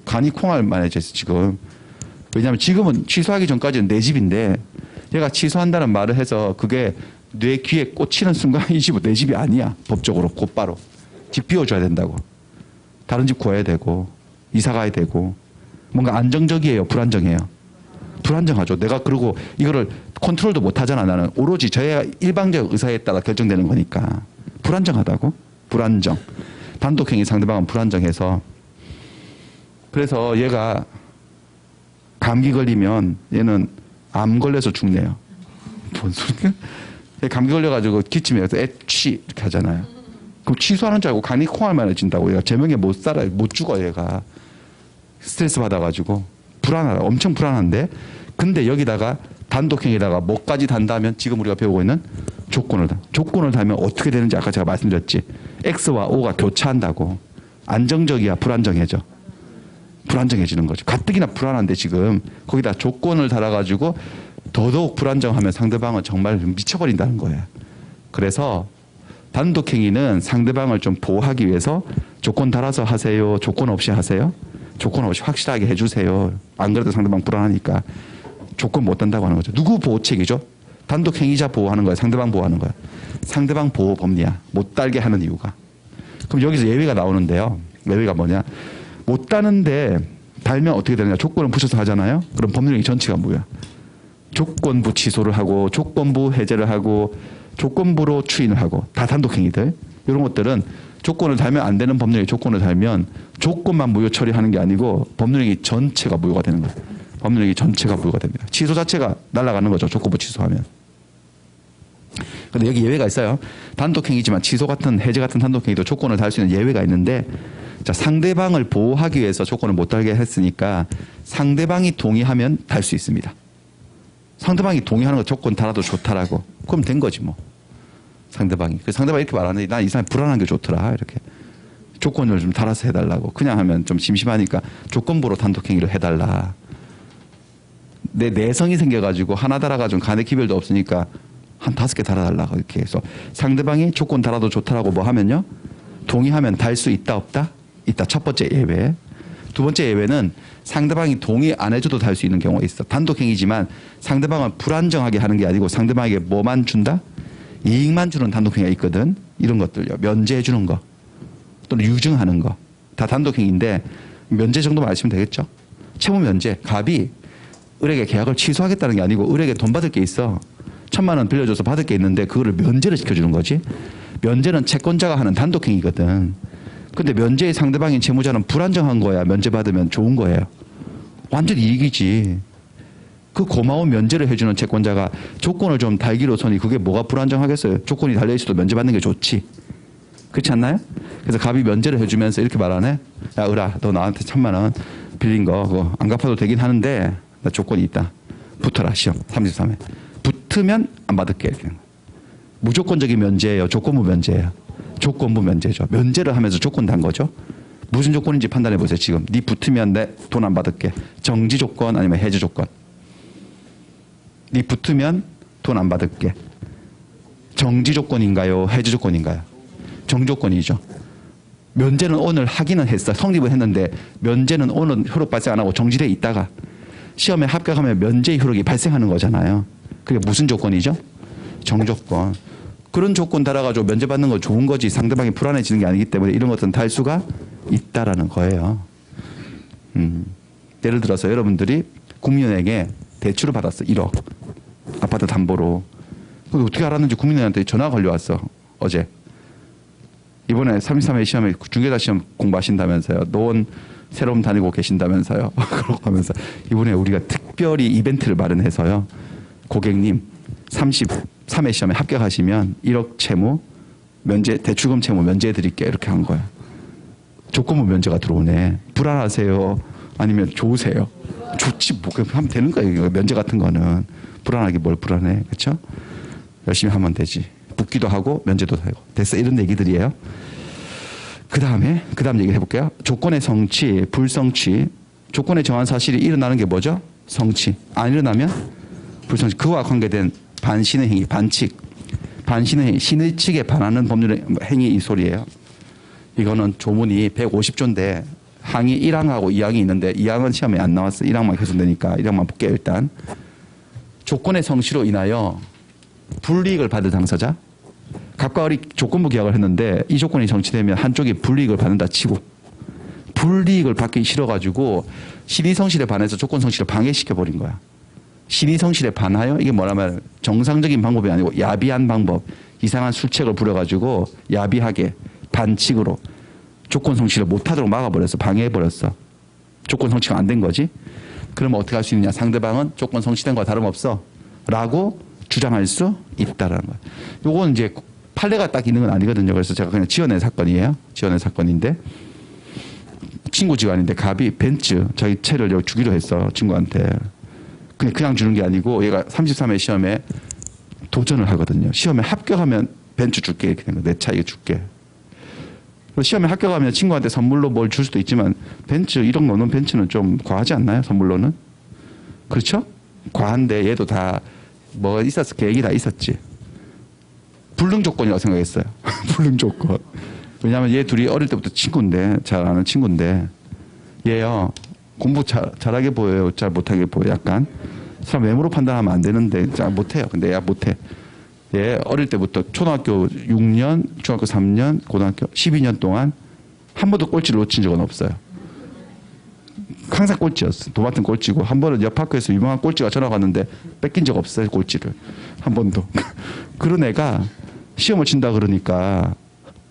간이 콩알 만해져 지금. 왜냐하면 지금은 취소하기 전까지는 내 집인데 얘가 취소한다는 말을 해서 그게 뇌 귀에 꽂히는 순간 이 집은 내 집이 아니야. 법적으로 곧바로. 집 비워줘야 된다고. 다른 집 구해야 되고 이사 가야 되고 뭔가 안정적이에요? 불안정해요? 불안정하죠. 내가 그러고 이거를 컨트롤도 못 하잖아. 나는 오로지 저의 일방적 의사에 따라 결정되는 거니까. 불안정하다고? 불안정. 단독행위 상대방은 불안정해서 그래서 얘가 감기 걸리면 얘는 암 걸려서 죽네요. 뭔 소리야? 감기 걸려가지고 기침해서 애취 이렇게 하잖아요. 그럼 취소하는 줄 알고 간이 콩알만해진다고. 얘가 제명에 못 살아요. 못 죽어 얘가. 스트레스 받아가지고 불안하다. 엄청 불안한데 근데 여기다가 단독행위에다가 뭐까지 단다면 지금 우리가 배우고 있는 조건을 달면 어떻게 되는지 아까 제가 말씀드렸지. X와 O가 교차한다고. 안정적이야 불안정해져. 불안정해지는 거죠. 가뜩이나 불안한데 지금 거기다 조건을 달아가지고 더더욱 불안정하면 상대방은 정말 미쳐버린다는 거예요. 그래서 단독행위는 상대방을 좀 보호하기 위해서 조건 달아서 하세요? 조건 없이 하세요? 조건 없이 확실하게 해주세요. 안 그래도 상대방 불안하니까. 조건 못 단다고 하는 거죠. 누구 보호책이죠? 단독행위자 보호하는 거예요? 상대방 보호하는 거예요? 상대방 보호 법리야. 못 달게 하는 이유가. 그럼 여기서 예외가 나오는데요. 예외가 뭐냐? 못 따는데 달면 어떻게 되느냐? 조건을 붙여서 하잖아요. 그럼 법률행위 전체가 뭐야? 조건부 취소를 하고 조건부 해제를 하고 조건부로 추인을 하고 다 단독행위들. 이런 것들은 조건을 달면 안 되는 법률행위 조건을 달면 조건만 무효 처리하는 게 아니고 법률행위 전체가 무효가 되는 거예요. 법률행위 전체가 무효가 됩니다. 취소 자체가 날아가는 거죠. 조건부 취소하면. 근데 여기 예외가 있어요. 단독행위지만 취소 같은 해제 같은 단독행위도 조건을 달 수 있는 예외가 있는데 자, 상대방을 보호하기 위해서 조건을 못 달게 했으니까 상대방이 동의하면 달 수 있습니다. 상대방이 동의하는 거 조건 달아도 좋다라고. 그럼 된 거지 뭐. 상대방이. 상대방이 이렇게 말하는데 난 이 사람이 불안한 게 좋더라. 이렇게. 조건을 좀 달아서 해달라고. 그냥 하면 좀 심심하니까 조건부로 단독행위를 해달라. 내 내성이 생겨가지고 하나 달아가지고 간의 기별도 없으니까 한 5개 달아달라고 이렇게 해서 상대방이 조건 달아도 좋다라고 뭐 하면요. 동의하면 달 수 있다 없다? 있다. 첫 번째 예외. 두 번째 예외는 상대방이 동의 안 해줘도 달 수 있는 경우가 있어. 단독행위지만 상대방을 불안정하게 하는 게 아니고 상대방에게 뭐만 준다? 이익만 주는 단독행위가 있거든. 이런 것들요. 면제해 주는 거 또는 유증하는 거. 다 단독행위인데 면제 정도만 아시면 되겠죠. 채무 면제. 갑이 을에게 계약을 취소하겠다는 게 아니고 을에게 돈 받을 게 있어. 1,000만 원 빌려줘서 받을 게 있는데 그거를 면제를 시켜주는 거지. 면제는 채권자가 하는 단독행위거든. 근데 면제의 상대방인 채무자는 불안정한 거야. 면제 받으면 좋은 거예요. 완전 이익이지. 그 고마운 면제를 해주는 채권자가 조건을 좀 달기로서니 그게 뭐가 불안정하겠어요. 조건이 달려있어도 면제 받는 게 좋지. 그렇지 않나요? 그래서 갑이 면제를 해주면서 이렇게 말하네. 야 을아 너 나한테 1,000만 원 빌린 거 그거 안 갚아도 되긴 하는데 나 조건이 있다. 붙어라 시험 33회. 붙으면 안 받을게. 이렇게. 무조건적인 면제예요. 조건부 면제예요. 조건부 면제죠. 면제를 하면서 조건 단 거죠. 무슨 조건인지 판단해 보세요. 지금 네 붙으면 내 돈 안 받을게. 정지 조건 아니면 해제 조건. 네 붙으면 돈 안 받을게. 정지 조건인가요? 해제 조건인가요? 정지 조건이죠. 면제는 오늘 하기는 했어. 성립을 했는데 면제는 오늘 효력 발생 안 하고 정지돼 있다가 시험에 합격하면 면제 효력이 발생하는 거잖아요. 그게 무슨 조건이죠? 정조건. 그런 조건 달아가지고 면제받는 거 좋은 거지 상대방이 불안해지는 게 아니기 때문에 이런 것들은 달 수가 있다라는 거예요. 예를 들어서 여러분들이 국민은행에 대출을 받았어. 1억. 아파트 담보로. 그걸 어떻게 알았는지 국민은행한테 전화가 걸려왔어. 어제. 이번에 33회 시험에 중개사 시험 공부하신다면서요. 노원 새로움 다니고 계신다면서요. 그러고 하면서 이번에 우리가 특별히 이벤트를 마련해서요. 고객님 33회 시험에 합격하시면 1억 채무 면제 대출금 채무 면제해 드릴게요. 이렇게 한 거야. 조건부 면제가 들어오네. 불안하세요? 아니면 좋으세요? 좋지 뭐 하면 되는 거예요. 면제 같은 거는 불안하게 뭘 불안해. 그렇죠? 열심히 하면 되지. 붙기도 하고 면제도 되고. 됐어. 이런 얘기들이에요. 그 다음 얘기를 해볼게요. 조건의 성취, 불성취. 조건의 정한 사실이 일어나는 게 뭐죠? 성취. 안 일어나면 불성취. 그와 관계된 반신의 행위, 반칙. 반신의 행위, 신의 측에 반하는 법률의 행위 이 소리예요. 이거는 조문이 150조인데 항이 1항하고 2항이 있는데 2항은 시험에 안 나왔어. 1항만 계속 되니까 1항만 볼게요. 일단. 조건의 성취로 인하여 불이익을 받을 당사자. 갑과 을이 조건부 계약을 했는데 이 조건이 성취되면 한쪽이 불이익을 받는다 치고 불이익을 받기 싫어가지고 신의성실에 반해서 조건 성실을 방해시켜버린 거야. 신의성실에 반하여 이게 뭐냐면 정상적인 방법이 아니고 야비한 방법, 이상한 술책을 부려가지고 야비하게 반칙으로 조건 성취를 못하도록 막아버렸어. 방해해버렸어. 조건 성취가 안 된 거지. 그러면 어떻게 할 수 있느냐. 상대방은 조건 성취된 거와 다름없어 라고 주장할 수 있다라는 거야. 요건 이제 판례가 딱 있는 건 아니거든요. 그래서 제가 그냥 지어낸 사건이에요. 지어낸 사건인데 친구 집안인데 갑이 벤츠 자기 차를 주기로 했어. 친구한테. 그냥 주는 게 아니고 얘가 33회 시험에 도전을 하거든요. 시험에 합격하면 벤츠 줄게 이렇게 된 거. 내 차 이거 줄게. 시험에 합격하면 친구한테 선물로 뭘 줄 수도 있지만 벤츠 1억 넘는 벤츠는 좀 과하지 않나요? 선물로는. 그렇죠? 과한데 얘도 다 뭐 있었어. 계획이 다 있었지. 불능 조건이라고 생각했어요. 불능 조건. 왜냐하면 얘 둘이 어릴 때부터 친구인데 잘 아는 친구인데 얘요. 공부 잘하게 보여요? 잘 못하게 보여요? 약간. 사람 외모로 판단하면 안 되는데 잘 못해요. 근데 얘가 못해. 얘 어릴 때부터 초등학교 6년, 중학교 3년, 고등학교 12년 동안 한 번도 꼴찌를 놓친 적은 없어요. 항상 꼴찌였어. 도맡은 꼴찌고 한 번은 옆 학교에서 유명한 꼴찌가 전화 왔는데 뺏긴 적 없어요. 꼴찌를. 한 번도. 그런 애가 시험을 친다 그러니까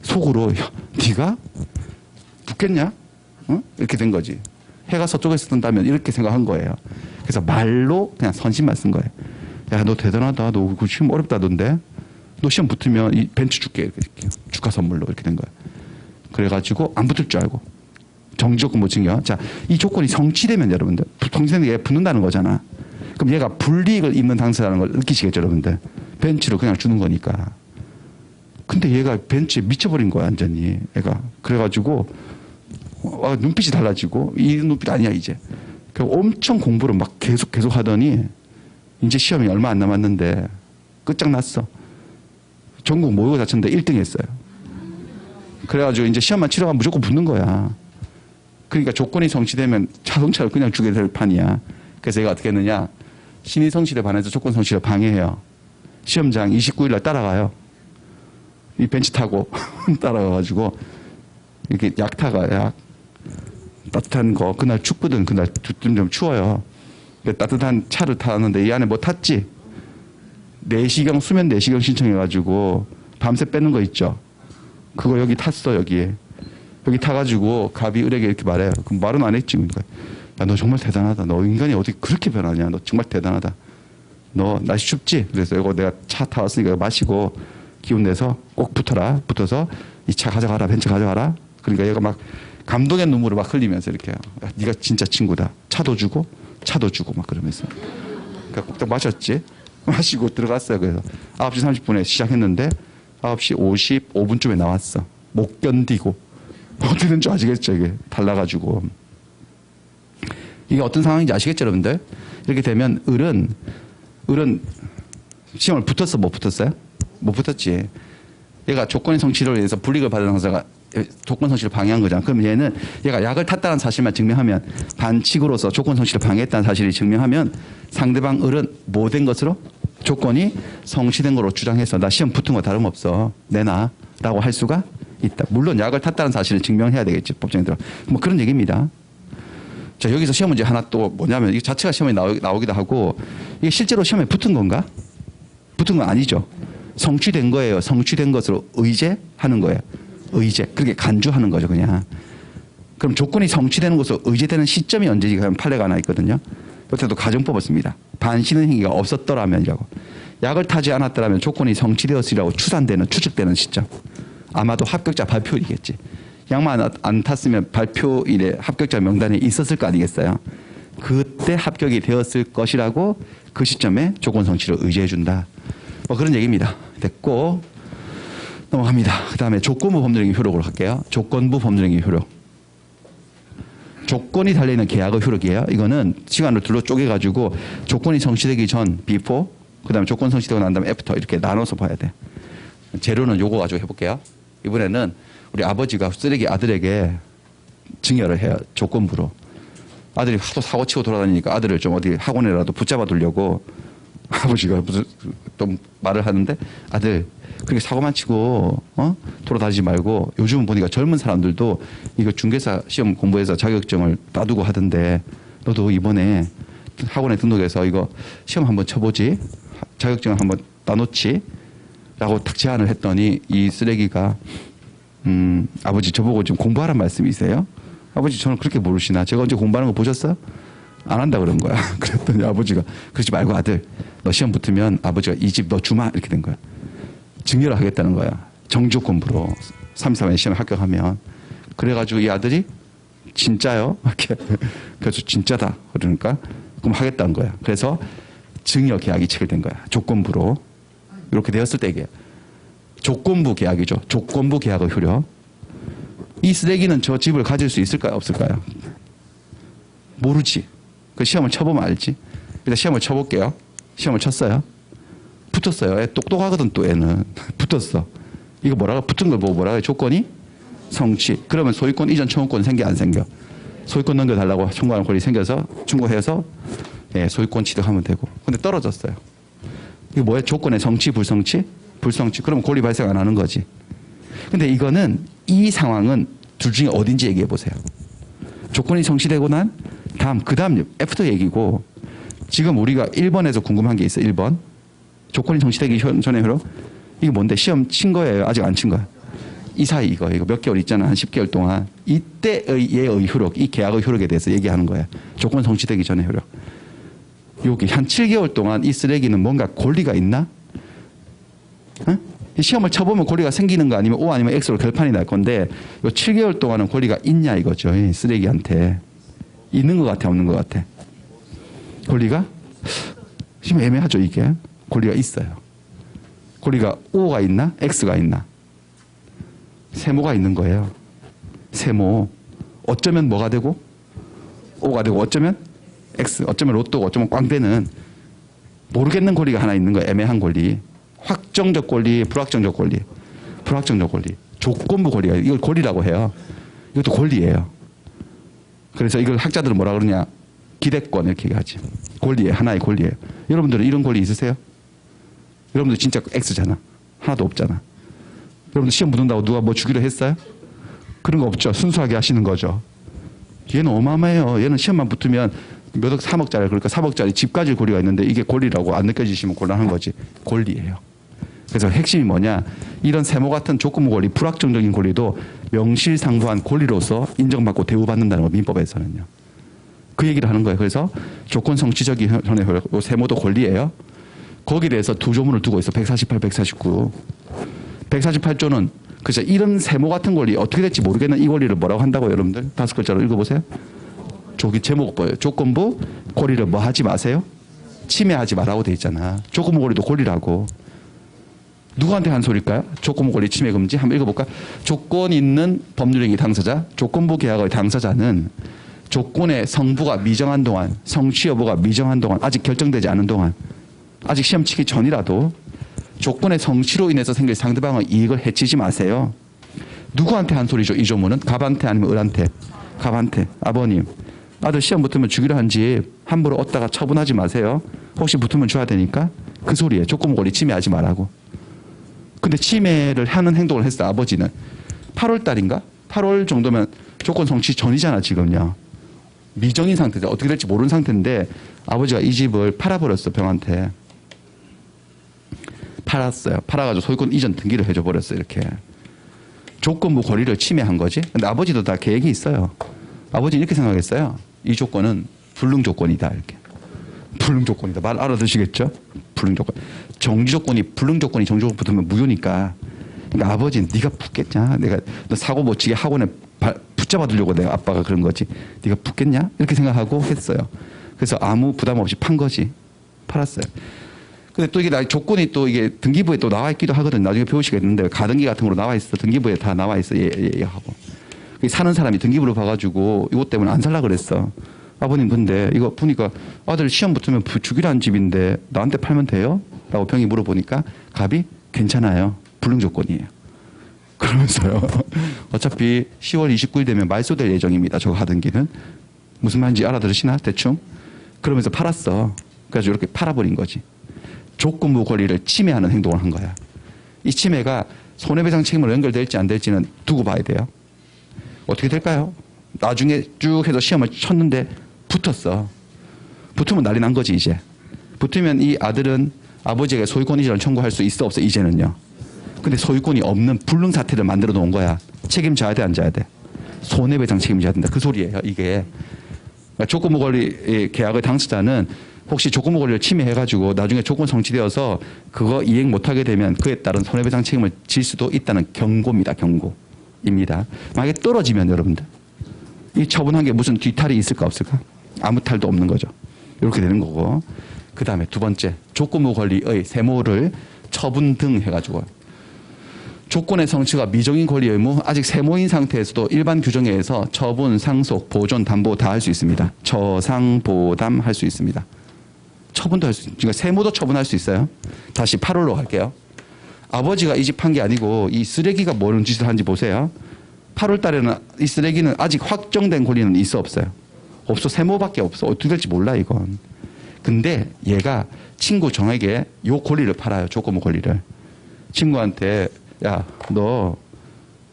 속으로 야, 네가 붙겠냐? 어? 이렇게 된 거지. 해가 서쪽에서 뜬다면 이렇게 생각한 거예요. 그래서 말로 그냥 선심만 쓴 거예요. 야, 너 대단하다. 너 시험 어렵다던데. 너 시험 붙으면 이 벤츠 줄게. 이렇게 축하 선물로 이렇게 된 거예요. 그래가지고 안 붙을 줄 알고. 정지 조건 못 챙겨. 자, 이 조건이 성취되면 여러분들 동생이 얘 붙는다는 거잖아. 그럼 얘가 불이익을 입는 당사자라는 걸 느끼시겠죠, 여러분들. 벤츠를 그냥 주는 거니까. 근데 얘가 벤츠에 미쳐버린 거야, 완전히. 얘가. 그래가지고 눈빛이 달라지고 이 눈빛 아니야 이제. 엄청 공부를 막 계속 하더니 이제 시험이 얼마 안 남았는데 끝장났어. 전국 모의고사 쳤는데 1등 했어요. 그래가지고 이제 시험만 치러가면 무조건 붙는 거야. 그러니까 조건이 성취되면 자동차를 그냥 주게 될 판이야. 그래서 얘가 어떻게 했느냐. 신의 성실에 반해서 조건 성실을 방해해요. 시험장 29일 날 따라가요. 이 벤치 타고 따라가가지고 이렇게 약 타가 약. 따뜻한 거 그날 춥거든. 그날 좀 추워요. 따뜻한 차를 타는데 이 안에 뭐 탔지? 내시경 수면 내시경 신청해가지고 밤새 빼는 거 있죠. 그거 여기 탔어. 여기 타가지고 갑이 을에게 이렇게 말해요. 그럼 말은 안 했지. 그러니까 야, 너 정말 대단하다. 너 인간이 어떻게 그렇게 변하냐. 너 정말 대단하다. 너 날씨 춥지? 그래서 이거 내가 차 타왔으니까 마시고 기운 내서 꼭 붙어서 이 차 가져가라. 벤츠 가져가라. 그러니까 얘가 막 감동의 눈물을 막 흘리면서 이렇게 야, 네가 진짜 친구다. 차도 주고 막 그러면서. 그러니까 꼭 마셨지. 마시고 들어갔어요. 그래서 9시 30분에 시작했는데 9시 55분쯤에 나왔어. 못 견디고. 어떻게 된 줄 아시겠죠? 이게 달라가지고. 이게 어떤 상황인지 아시겠죠, 여러분들? 이렇게 되면 을은 시험을 붙었어, 못 붙었어요? 못 붙었지. 얘가 조건의 성취를 위해서 불이익을 받은 당사자가 조건 성취를 방해한 거잖아. 그럼 얘가 약을 탔다는 사실만 증명하면 반칙으로서 조건 성취를 방해했다는 사실을 증명하면 상대방 을은 뭐 된 것으로? 조건이 성취된 거로 주장해서 나 시험 붙은 거 다름없어. 내놔라고 할 수가 있다. 물론 약을 탔다는 사실을 증명해야 되겠지. 법정에 들어. 뭐 그런 얘기입니다. 자, 여기서 시험 문제 하나 또 뭐냐면 이 자체가 시험에 나오기도 하고 이게 실제로 시험에 붙은 건가? 붙은 건 아니죠. 성취된 거예요. 성취된 것으로 의제하는 거예요. 의제. 그렇게 간주하는 거죠, 그냥. 그럼 조건이 성취되는 것으로 의제되는 시점이 언제지? 그럼 판례가 하나 있거든요. 이때도 가정법을 씁니다. 반신의 행위가 없었더라면이라고. 약을 타지 않았더라면 조건이 성취되었으리라고 추측되는 시점. 아마도 합격자 발표일이겠지. 약만 안 탔으면 발표일에 합격자 명단에 있었을 거 아니겠어요. 그때 합격이 되었을 것이라고 그 시점에 조건 성취를 의지해준다. 뭐 그런 얘기입니다. 됐고 넘어갑니다. 그 다음에 조건부 법률행위 효력으로 갈게요. 조건부 법률행위 효력. 조건이 달려있는 계약의 효력이에요. 이거는 시간을 둘로 쪼개가지고 조건이 성취되기 전 before, 그 다음에 조건 성취되고 난 다음에 after 이렇게 나눠서 봐야 돼. 재료는 요거 가지고 해볼게요. 이번에는 우리 아버지가 쓰레기 아들에게 증여를 해요. 조건부로. 아들이 하도 사고치고 돌아다니니까 아들을 좀 어디 학원에라도 붙잡아 두려고 아버지가 무슨 또 말을 하는데 아들 그렇게 사고만 치고 돌아다니지 말고 요즘 보니까 젊은 사람들도 이거 중개사 시험 공부해서 자격증을 따두고 하던데 너도 이번에 학원에 등록해서 이거 시험 한번 쳐보지 자격증을 한번 따놓지 라고 딱 제안을 했더니 이 쓰레기가 아버지 저보고 좀 공부하란 말씀이세요? 아버지 저는 그렇게 모르시나? 제가 언제 공부하는 거 보셨어요? 안 한다 그런 거야. 그랬더니 아버지가 그러지 말고 아들 너 시험 붙으면 아버지가 이 집 너 주마 이렇게 된 거야. 증여를 하겠다는 거야. 정조건부로 3.3회 시험에 합격하면. 그래가지고 이 아들이 진짜요? 이렇게 그래서 진짜다. 그러니까 그럼 하겠다는 거야. 그래서 증여 계약이 체결된 거야. 조건부로. 이렇게 되었을 때 이게 조건부 계약이죠. 조건부 계약의 효력. 이 쓰레기는 저 집을 가질 수 있을까요? 없을까요? 모르지. 그 시험을 쳐보면 알지. 일단 시험을 쳐볼게요. 시험을 쳤어요. 붙었어요. 애 똑똑하거든 또 애는. 붙었어. 이거 뭐라고? 붙은 걸 보고 뭐라고 해? 조건이 성취. 그러면 소유권 이전 청구권 생겨 안 생겨? 소유권 넘겨달라고 청구하는 권리 생겨서 청구해서 예, 소유권 취득하면 되고. 근데 떨어졌어요. 이거 뭐야? 조건의 성취, 불성취? 불성취. 그러면 권리 발생 안 하는 거지. 근데 이거는 이 상황은 둘 중에 어딘지 얘기해 보세요. 조건이 성취되고 난 다음 그 다음 애프터 얘기고 지금 우리가 1번에서 궁금한 게 있어. 1번. 조건이 성취되기 전에 효력. 이게 뭔데? 시험 친 거예요? 아직 안 친 거야? 이 사이 이거 몇 개월 있잖아. 한 10개월 동안. 이때의 얘의 효력, 이 계약의 효력에 대해서 얘기하는 거야. 조건 성취되기 전에 효력. 여기 한 7개월 동안 이 쓰레기는 뭔가 권리가 있나? 어? 이 시험을 쳐보면 권리가 생기는 거 아니면 O 아니면 X로 결판이 날 건데 이 7개월 동안은 권리가 있냐 이거죠. 이 쓰레기한테. 있는 것 같아 없는 것 같아? 권리가? 지금 애매하죠 이게. 권리가 있어요. 권리가 O가 있나? X가 있나? 세모가 있는 거예요. 세모. 어쩌면 뭐가 되고? O가 되고 어쩌면 X. 어쩌면 로또고 어쩌면 꽝되는 모르겠는 권리가 하나 있는 거예요. 애매한 권리. 확정적 권리, 불확정적 권리. 불확정적 권리. 조건부 권리가 이걸 권리라고 해요. 이것도 권리예요. 그래서 이걸 학자들은 뭐라 그러냐? 기대권 이렇게 얘기하지. 권리예요. 하나의 권리예요. 여러분들은 이런 권리 있으세요? 여러분들 진짜 X잖아. 하나도 없잖아. 여러분들 시험 붙는다고 누가 뭐 주기로 했어요? 그런 거 없죠. 순수하게 하시는 거죠. 얘는 어마어마해요. 얘는 시험만 붙으면 몇 억, 3억짜리 그러니까 3억짜리 집 가질 권리가 있는데 이게 권리라고 안 느껴지시면 곤란한 거지. 권리예요. 그래서 핵심이 뭐냐? 이런 세모 같은 조건부 권리, 불확정적인 권리도 명실상부한 권리로서 인정받고 대우받는다는 거 민법에서는요. 그 얘기를 하는 거예요. 그래서 조건 성취적인 현의 효력, 세모도 권리예요. 거기에 대해서 두 조문을 두고 있어. 148, 149. 148조는 그죠? 이런 세모 같은 권리 어떻게 될지 모르겠는 이 권리를 뭐라고 한다고요, 여러분들? 5글자로 읽어보세요. 저기 제목 뭐예요? 조건부 권리를 뭐 하지 마세요? 침해하지 말라고 돼 있잖아. 조건부 권리도 권리라고. 누구한테 한 소리일까요? 조건부 권리 침해 금지. 한번 읽어볼까? 조건 있는 법률행위 당사자, 조건부 계약의 당사자는 조건의 성부가 미정한 동안, 성취 여부가 미정한 동안, 아직 결정되지 않은 동안, 아직 시험 치기 전이라도 조건의 성취로 인해서 생길 상대방의 이익을 해치지 마세요. 누구한테 한 소리죠? 이 조문은? 갑한테 아니면 을한테? 갑한테. 아버님, 아들 시험 붙으면 주기로 한 집 함부로 얻다가 처분하지 마세요. 혹시 붙으면 줘야 되니까. 그 소리예요. 조건부 권리 침해하지 말라고. 근데 침해를 하는 행동을 했어. 아버지는. 8월 달인가? 8월 정도면 조건 성취 전이잖아 지금요. 미정인 상태죠. 어떻게 될지 모르는 상태인데 아버지가 이 집을 팔아버렸어. 병한테. 팔았어요. 팔아가지고 소유권 이전 등기를 해줘 버렸어요. 이렇게. 조건부 권리를 침해한 거지. 근데 아버지도 다 계획이 있어요. 아버지는 이렇게 생각했어요. 이 조건은 불능 조건이다. 이렇게. 불능 조건이다. 말 알아두시겠죠? 불능 조건. 정지 조건이 불능 조건이 정지 조건 붙으면 무효니까. 그러니까 아버지는 네가 붙겠냐? 내가 너 사고 못 치게 학원에 붙잡아 두려고 내가 아빠가 그런 거지. 네가 붙겠냐? 이렇게 생각하고 했어요. 그래서 아무 부담 없이 판 거지. 팔았어요. 근데 또 이게 조건이 또 이게 등기부에 또 나와 있기도 하거든. 나중에 배우시겠는데 가등기 같은 거로 나와 있어. 등기부에 다 나와 있어. 예 하고. 사는 사람이 등기부를 봐가지고 이것 때문에 안 살라 그랬어. 아버님 근데 이거 보니까 아들 시험 붙으면 주기로 한 집인데 나한테 팔면 돼요? 라고 병이 물어보니까 갑이 괜찮아요. 불능 조건이에요. 그러면서요. 어차피 10월 29일 되면 말소될 예정입니다. 저 가등기는. 무슨 말인지 알아들으시나? 대충. 그러면서 팔았어. 그래서 이렇게 팔아버린 거지. 조건부 권리를 침해하는 행동을 한 거야. 이 침해가 손해배상 책임으로 연결될지 안 될지는 두고 봐야 돼요. 어떻게 될까요? 나중에 쭉 해서 시험을 쳤는데 붙었어. 붙으면 난리 난 거지 이제. 붙으면 이 아들은 아버지에게 소유권 이전을 청구할 수 있어 없어 이제는요. 근데 소유권이 없는 불능 사태를 만들어 놓은 거야. 책임져야 돼 안 져야 돼? 손해배상 책임져야 된다. 그 소리예요 이게. 그러니까 조건부 권리 계약의 당사자는 혹시 조건부 권리를 침해해가지고 나중에 조건 성취되어서 그거 이행 못하게 되면 그에 따른 손해배상 책임을 질 수도 있다는 경고입니다. 경고입니다. 만약에 떨어지면 여러분들 이 처분한 게 무슨 뒤탈이 있을까 없을까? 아무 탈도 없는 거죠. 이렇게 되는 거고. 그 다음에 두 번째, 조건부 권리의 세모를 처분 등 해가지고 조건의 성취가 미정인 권리 의무, 아직 세모인 상태에서도 일반 규정에 의해서 처분, 상속, 보존, 담보 다 할 수 있습니다. 처상, 보담 할 수 있습니다. 처분도 할 수 있습니다. 그러니까 세모도 처분할 수 있어요. 다시 8월로 갈게요. 아버지가 이 집 한 게 아니고 이 쓰레기가 뭐는 짓을 하는지 보세요. 8월 달에는 이 쓰레기는 아직 확정된 권리는 있어 없어요? 없어. 세모밖에 없어. 어떻게 될지 몰라 이건. 근데 얘가 친구 정에게 요 권리를 팔아요. 조건부 권리를. 친구한테 야, 너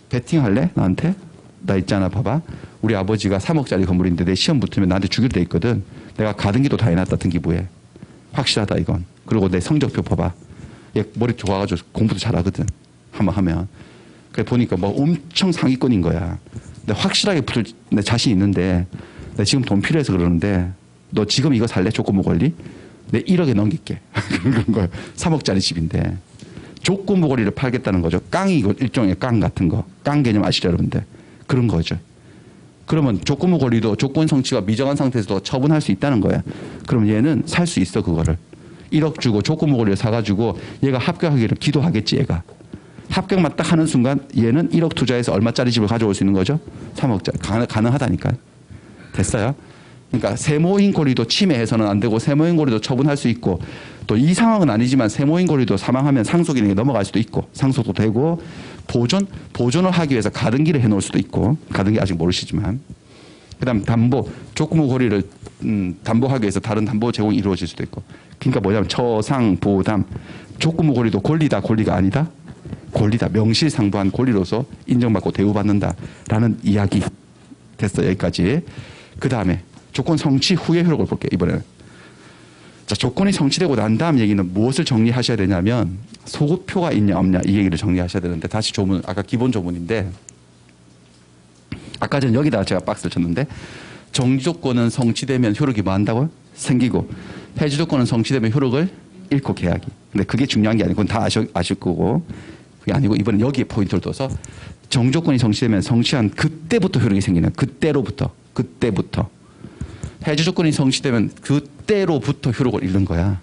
베팅할래? 나한테? 나 있잖아, 봐봐. 우리 아버지가 3억짜리 건물인데 내 시험 붙으면 나한테 주기로 돼 있거든. 내가 가등기도 다 해놨다, 등기부에. 확실하다, 이건. 그리고 내 성적표 봐봐. 얘 머리 좋아가지고 공부도 잘하거든. 한번 하면. 그래 보니까 뭐 엄청 상위권인 거야. 근데 확실하게 붙을 내 자신 있는데 내 지금 돈 필요해서 그러는데 너 지금 이거 살래? 조건부 권리? 내 1억에 넘길게. 그런 거야. 3억짜리 집인데. 조건부 권리를 팔겠다는 거죠. 깡이 일종의 깡 같은 거. 깡 개념 아시죠, 여러분들? 그런 거죠. 그러면 조건부 권리도 조건 성취가 미정한 상태에서도 처분할 수 있다는 거야. 그럼 얘는 살 수 있어, 그거를. 1억 주고 조건부 권리를 사가지고 얘가 합격하기를 기도하겠지, 얘가. 합격만 딱 하는 순간 얘는 1억 투자해서 얼마짜리 집을 가져올 수 있는 거죠? 3억짜리. 가능하다니까요. 됐어요? 그러니까 세모인 권리도 침해해서는 안 되고 세모인 권리도 처분할 수 있고 또 이 상황은 아니지만 세모인 권리도 사망하면 상속인에게 넘어갈 수도 있고 상속도 되고 보존을 하기 위해서 가등기를 해놓을 수도 있고 가등기 아직 모르시지만 그다음 담보 조건부 권리를 담보하기 위해서 다른 담보 제공이 이루어질 수도 있고 그러니까 뭐냐면 처상 보담 조건부 권리도 권리다 권리가 아니다 권리다 명실상부한 권리로서 인정받고 대우받는다라는 이야기 됐어 여기까지. 그 다음에 조건 성취 후의 효력을 볼게요. 이번에는. 자, 조건이 성취되고 난 다음 얘기는 무엇을 정리하셔야 되냐면 소급표가 있냐 없냐 이 얘기를 정리하셔야 되는데 다시 조문 아까 기본 조문인데 아까 전 여기다가 제가 박스를 쳤는데 정지조건은 성취되면 효력이 뭐 한다고요? 생기고 해지조건은 성취되면 효력을 잃고 계약이. 근데 그게 중요한 게 아니고 그건 다 아실 거고 그게 아니고 이번에 여기에 포인트를 둬서 정조건이 성취되면 성취한 그때부터 효력이 생기는 그때부터 해지 조건이 성취되면 그때로부터 효력을 잃는 거야.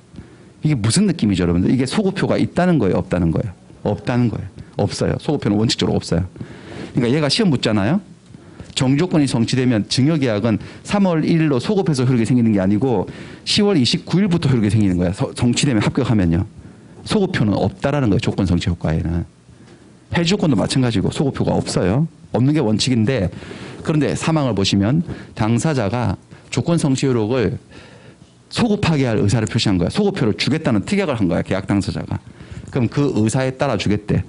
이게 무슨 느낌이죠, 여러분들? 이게 소급표가 있다는 거예요, 없다는 거예요? 없다는 거예요. 없어요. 소급표는 원칙적으로 없어요. 그러니까 얘가 시험 묻잖아요. 정조건이 성취되면 증여계약은 3월 1일로 소급해서 효력이 생기는 게 아니고 10월 29일부터 효력이 생기는 거야. 성취되면 합격하면요. 소급표는 없다라는 거예요. 조건 성취 효과에는. 해지 조건도 마찬가지고 소급표가 없어요. 없는 게 원칙인데 그런데 사망을 보시면 당사자가 조건 성취 효력을 소급하게 할 의사를 표시한 거야. 소급표를 주겠다는 특약을 한 거야. 계약 당사자가. 그럼 그 의사에 따라 주겠대.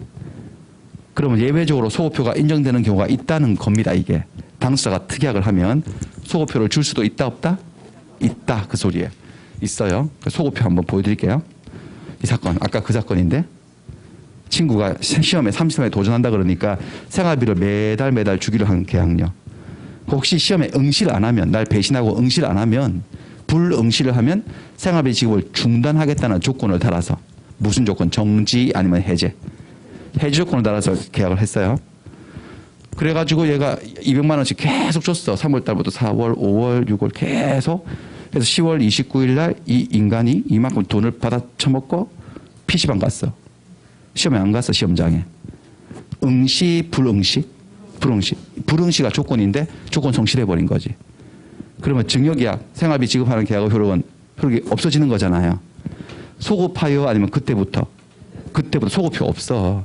그러면 예외적으로 소급표가 인정되는 경우가 있다는 겁니다. 이게. 당사자가 특약을 하면 소급표를 줄 수도 있다 없다? 있다. 그 소리에. 있어요. 소급표 한번 보여드릴게요. 이 사건. 아까 그 사건인데 친구가 시험에 30만에 도전한다 그러니까 생활비를 매달 주기로 한 계약요. 혹시 시험에 응시를 안 하면 날 배신하고 응시를 안 하면 불응시를 하면 생활비 지급을 중단하겠다는 조건을 달아서 무슨 조건? 정지 아니면 해제. 해지 조건을 달아서 계약을 했어요. 그래가지고 얘가 200만 원씩 계속 줬어. 3월 달부터 4월, 5월, 6월 계속. 그래서 10월 29일 날 이 인간이 이만큼 돈을 받아 처먹고 PC방 갔어. 시험에 안 갔어. 시험장에. 응시, 불응시? 불응시가 조건인데 조건 성실해버린 거지. 그러면 증여계약, 생활비 지급하는 계약의 효력이 없어지는 거잖아요. 소급하여 아니면 그때부터 소급표 없어.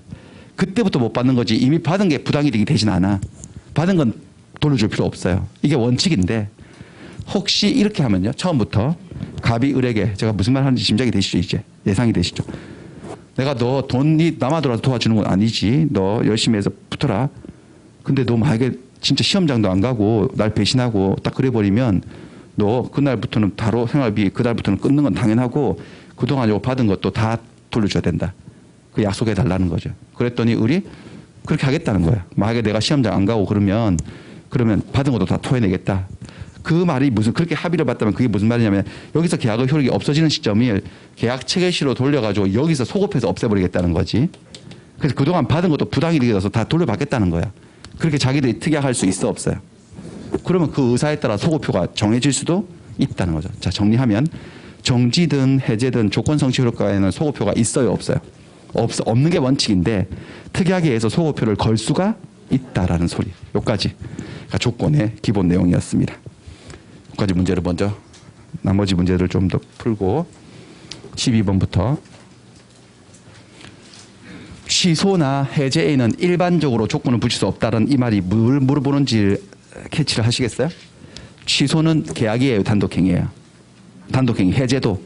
그때부터 못 받는 거지. 이미 받은 게 부당이득이 되진 않아. 받은 건 돌려줄 필요 없어요. 이게 원칙인데 혹시 이렇게 하면요. 처음부터 갑이 을에게 제가 무슨 말 하는지 짐작이 되시죠? 이제 예상이 되시죠? 내가 너 돈이 남아돌아서 도와주는 건 아니지. 너 열심히 해서 붙어라. 근데 너 만약에 진짜 시험장도 안 가고 날 배신하고 딱 그래버리면 너 그날부터는 바로 생활비 그날부터는 끊는 건 당연하고 그동안 요거 받은 것도 다 돌려줘야 된다. 그 약속해 달라는 거죠. 그랬더니 을이 그렇게 하겠다는 거야. 만약에 내가 시험장 안 가고 그러면 받은 것도 다 토해내겠다. 그 말이 그렇게 합의를 봤다면 그게 무슨 말이냐면 여기서 계약의 효력이 없어지는 시점이 계약 체결시로 돌려가지고 여기서 소급해서 없애버리겠다는 거지. 그래서 그동안 받은 것도 부당이득이 돼서 다 돌려받겠다는 거야. 그렇게 자기들이 특약할 수 있어 없어요? 그러면 그 의사에 따라 소급표가 정해질 수도 있다는 거죠. 자, 정리하면 정지든 해제든 조건 성취 효력가에는 소급표가 있어요, 없어요? 없는 게 원칙인데 특이하게 해서 소급표를 걸 수가 있다라는 소리. 여기까지 조건의 기본 내용이었습니다. 여기까지 문제를 먼저 나머지 문제를 좀 더 풀고 12번부터 취소나 해제에는 일반적으로 조건을 붙일 수 없다는 이 말이 뭘 물어보는지 캐치를 하시겠어요? 취소는 계약이에요, 단독행위예요? 단독행위. 해제도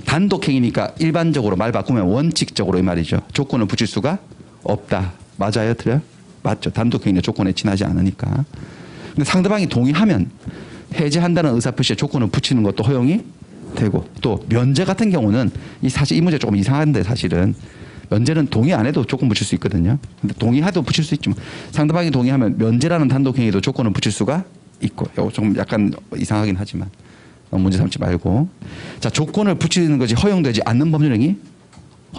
단독행위니까 일반적으로 말 바꾸면 원칙적으로 이 말이죠. 조건을 붙일 수가 없다. 맞아요? 틀려요? 맞죠. 단독행위는 조건에 지나지 않으니까. 근데 상대방이 동의하면 해제한다는 의사표시에 조건을 붙이는 것도 허용이 되고, 또 면제 같은 경우는 사실 이 문제 조금 이상한데 사실은 면제는 동의 안 해도 조건 붙일 수 있거든요. 근데 동의해도 붙일 수 있지만 상대방이 동의하면 면제라는 단독행위도 조건을 붙일 수가 있고, 이거 좀 약간 이상하긴 하지만 문제 삼지 말고. 자, 조건을 붙이는 것이 허용되지 않는 법률행위.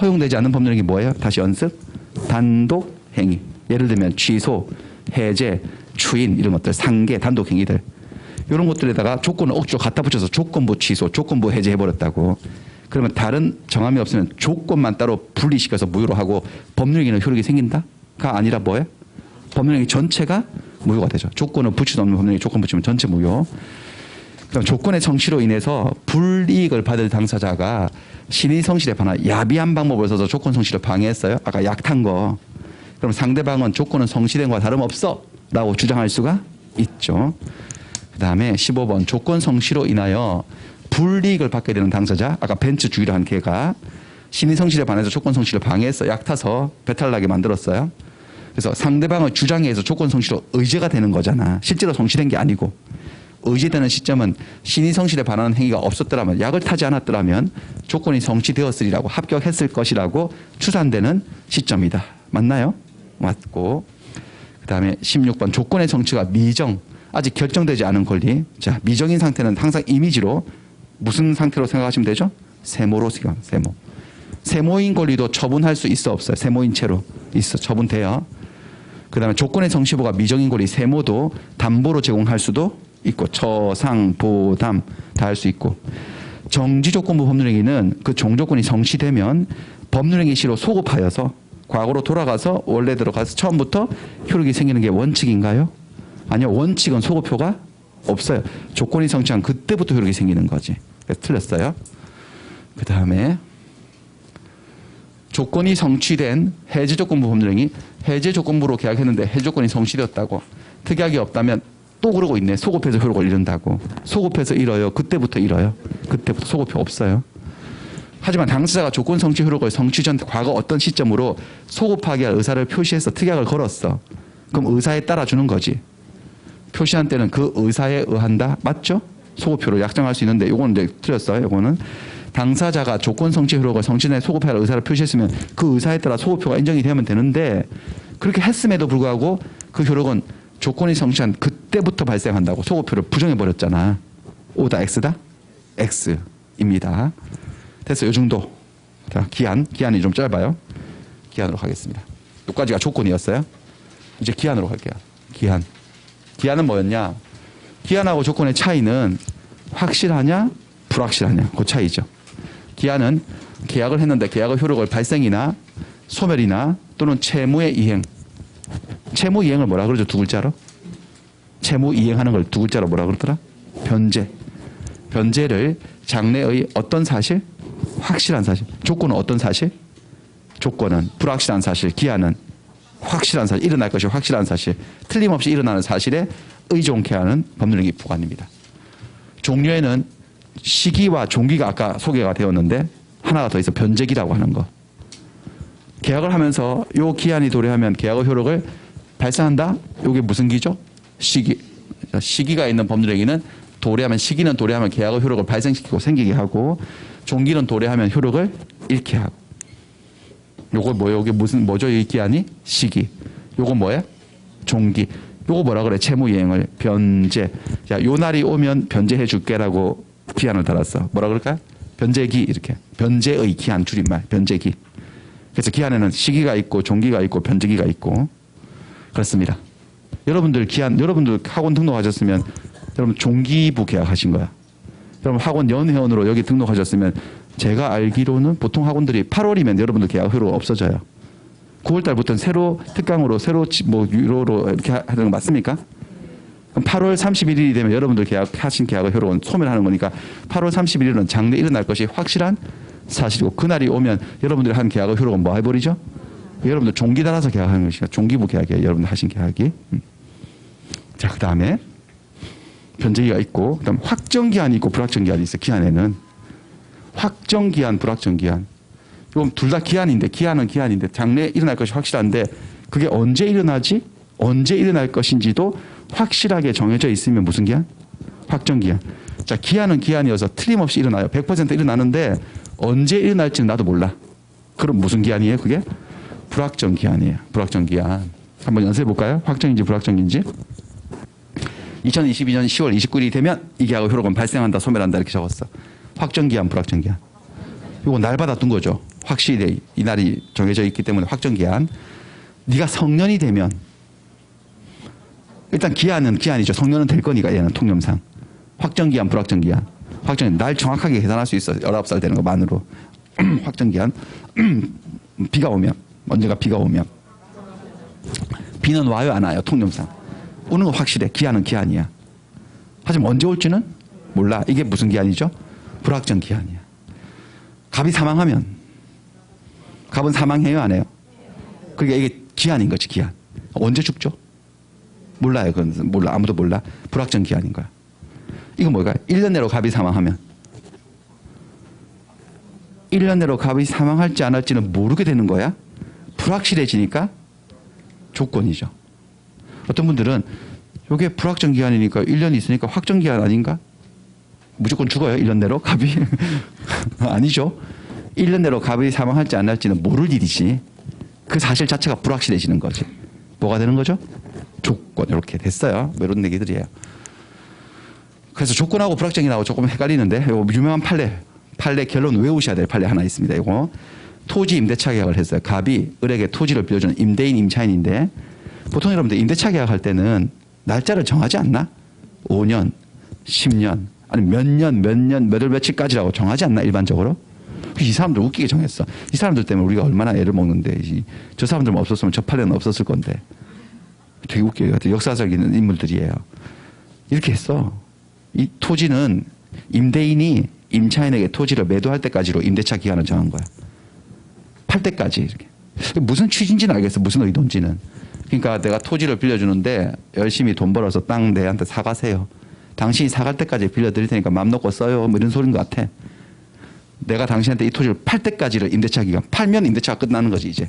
허용되지 않는 법률행위 뭐예요? 다시 연습. 단독행위. 예를 들면 취소, 해제, 추인 이런 것들, 상계, 단독행위들. 이런 것들에다가 조건을 억지로 갖다 붙여서 조건부 취소, 조건부 해제해버렸다고. 그러면 다른 정함이 없으면 조건만 따로 분리시켜서 무효로 하고 법률행위는 효력이 생긴다가 아니라 뭐예요? 법률행위 전체가 무효가 되죠. 조건을 붙일 수 없는 법률행위 조건 붙이면 전체 무효. 그럼 조건의 성취로 인해서 불이익을 받을 당사자가 신의 성실에 반한 야비한 방법을 써서 조건 성취를 방해했어요. 아까 약탄 거. 그럼 상대방은 조건은 성취된 거와 다름없어 라고 주장할 수가 있죠. 그 다음에 15번 조건 성취로 인하여 불이익을 받게 되는 당사자. 아까 벤츠 주의로 한 걔가 신의 성실에 반해서 조건 성취를 방해했어. 약타서 배탈나게 만들었어요. 그래서 상대방의 주장에 의해서 조건 성취로 의제가 되는 거잖아. 실제로 성취된 게 아니고. 의제되는 시점은 신의 성실에 반하는 행위가 없었더라면, 약을 타지 않았더라면 조건이 성취되었으리라고, 합격했을 것이라고 추산되는 시점이다. 맞나요? 맞고. 그 다음에 16번 조건의 성취가 미정, 아직 결정되지 않은 권리. 자, 미정인 상태는 항상 이미지로 무슨 상태로 생각하시면 되죠? 세모로 생각. 세모. 세모인 권리도 처분할 수 있어 없어요? 세모인 채로 있어. 처분돼요. 그 다음에 조건의 성취보가 미정인 권리 세모도 담보로 제공할 수도 있고, 처상, 보담 다 할 수 있고. 정지조건부 법률행위는 그 종조건이 성취되면 법률행위 시로 소급하여서 과거로 돌아가서 원래대로 가서 처음부터 효력이 생기는 게 원칙인가요? 아니요. 원칙은 소급표가 없어요. 조건이 성취한 그때부터 효력이 생기는 거지. 그래서 틀렸어요. 그 다음에 조건이 성취된 해제조건부 법률행위. 해제조건부로 계약했는데 해제조건이 성취되었다고. 특약이 없다면 또 그러고 있네. 소급해서 효력을 잃는다고. 소급해서 잃어요. 그때부터 잃어요. 그때부터 소급표 없어요. 하지만 당사자가 조건 성취 효력을 성취 전 과거 어떤 시점으로 소급하게 할 의사를 표시해서 특약을 걸었어. 그럼 의사에 따라 주는 거지. 표시한 때는 그 의사에 의한다. 맞죠? 소급표를 약정할 수 있는데 요거는 이제 틀렸어요. 요거는 당사자가 조건 성취 효력을 성취 전에 소급할 의사를 표시했으면 그 의사에 따라 소급표가 인정이 되면 되는데, 그렇게 했음에도 불구하고 그 효력은 조건이 성취한 그때부터 발생한다고 소급표를 부정해버렸잖아. O다 X다? X입니다. 됐어요. 요 정도. 자, 기한이 좀 짧아요. 기한으로 가겠습니다. 여기까지가 조건이었어요. 이제 기한으로 갈게요. 기한은 뭐였냐? 기한하고 조건의 차이는 확실하냐 불확실하냐, 그 차이죠. 기한은 계약을 했는데 계약의 효력을 발생이나 소멸이나 또는 채무의 이행. 채무 이행을 뭐라 그러죠? 두 글자로? 채무 이행하는 걸 두 글자로 뭐라 그러더라? 변제. 변제를 장래의 어떤 사실? 확실한 사실. 조건은 어떤 사실? 조건은 불확실한 사실. 기한은 확실한 사실. 일어날 것이 확실한 사실. 틀림없이 일어나는 사실에 의존케 하는 법률행위 부과입니다. 종료에는 시기와 종기가 아까 소개가 되었는데 하나가 더 있어. 변제기라고 하는 거. 계약을 하면서 요 기한이 도래하면 계약의 효력을 발생한다? 이게 무슨 기죠? 시기. 시기가 있는 법률행위는 도래하면, 시기는 도래하면 계약의 효력을 발생시키고 생기게 하고, 종기는 도래하면 효력을 잃게 하고. 요거 뭐예요? 이게 뭐죠? 이 기한이? 시기. 요거 뭐예요? 종기. 요거 뭐라 그래? 채무이행을 변제. 자, 요 날이 오면 변제해 줄게라고 기한을 달았어. 뭐라 그럴까요? 변제기. 이렇게. 변제의 기한 줄임말. 변제기. 그래서 기한에는 시기가 있고 종기가 있고 변제기가 있고 그렇습니다. 여러분들 학원 등록하셨으면 여러분 종기부 계약하신 거야. 그럼 학원 연회원으로 여기 등록하셨으면 제가 알기로는 보통 학원들이 8월이면 여러분들 계약 효로가 없어져요. 9월 달부터는 새로 특강으로 새로 뭐 유로로 이렇게 하는 거 맞습니까? 그럼 8월 31일이 되면 여러분들 계약하신 계약의 효력은 소멸하는 거니까 8월 31일은 장래 일어날 것이 확실한 사실이고 그날이 오면 여러분들이 한 계약의 효력은 뭐 해버리죠? 여러분들 종기 달아서 계약하는 것이니까 종기부 계약이에요. 여러분들 하신 계약이. 자, 그 다음에 변제기가 있고 그다음 확정기한이 있고 불확정기한이 있어요. 기한에는 확정기한, 불확정기한. 이건 둘 다 기한인데 기한은 기한인데 장래에 일어날 것이 확실한데 그게 언제 일어나지? 언제 일어날 것인지도 확실하게 정해져 있으면 무슨 기한? 확정기한. 자, 기한은 기한이어서 틀림없이 일어나요. 100% 일어나는데 언제 일어날지는 나도 몰라. 그럼 무슨 기한이에요? 그게? 불확정기한이에요. 불확정기한. 한번 연습해 볼까요? 확정인지 불확정인지. 2022년 10월 29일이 되면 이 계약의 효력은 발생한다, 소멸한다 이렇게 적었어. 확정기한, 불확정기한. 이거 날마다 둔 거죠. 확실히 이 날이 정해져 있기 때문에 확정기한. 네가 성년이 되면 일단 기한은 기한이죠. 성년은 될 거니까 얘는 통념상. 확정기한, 불확정기한. 확정 날 정확하게 계산할 수 있어. 19살 되는 것만으로. 확정기한. 비가 오면 언제가 비가 오면 비는 와요 안 와요 통념상. 오는 건 확실해. 기한은 기한이야. 하지만 언제 올지는 몰라. 이게 무슨 기한이죠? 불확정 기한이야. 갑이 사망하면 갑은 사망해요 안 해요? 그러니까 이게 기한인 거지. 기한. 언제 죽죠? 몰라요. 그건 몰라. 아무도 몰라. 불확정 기한인 거야. 이건 뭘까요? 1년 내로 갑이 사망하면 1년 내로 갑이 사망할지 안 할지는 모르게 되는 거야. 불확실해지니까 조건이죠. 어떤 분들은 이게 불확정 기한이니까 1년이 있으니까 확정 기한 아닌가? 무조건 죽어요. 1년 내로 갑이. 아니죠. 1년 내로 갑이 사망할지 안 할지는 모를 일이지. 그 사실 자체가 불확실해지는 거지. 뭐가 되는 거죠? 조건. 이렇게 됐어요. 이런 얘기들이에요. 그래서 조건하고 불확정이 나오고 조금 헷갈리는데 이거 유명한 판례 결론 외우셔야 될 판례 하나 있습니다. 이거 토지 임대차 계약을 했어요. 갑이 을에게 토지를 빌려주는 임대인 임차인인데 보통 여러분들 임대차 계약할 때는 날짜를 정하지 않나? 5년, 10년, 아니 몇 년, 몇 월 며칠까지라고 정하지 않나 일반적으로? 이 사람들 웃기게 정했어. 이 사람들 때문에 우리가 얼마나 애를 먹는데 저 사람들만 없었으면 저 판례는 없었을 건데 되게 웃겨요. 역사적인 인물들이에요. 이렇게 했어. 이 토지는 임대인이 임차인에게 토지를 매도할 때까지로 임대차 기간을 정한 거야. 팔 때까지 이렇게. 무슨 취지인지는 알겠어. 무슨 의도인지는. 그러니까 내가 토지를 빌려주는데 열심히 돈 벌어서 땅 내한테 사가세요. 당신이 사갈 때까지 빌려드릴 테니까 마음 놓고 써요. 뭐 이런 소리인 것 같아. 내가 당신한테 이 토지를 팔 때까지를 임대차 기간. 팔면 임대차가 끝나는 거지 이제.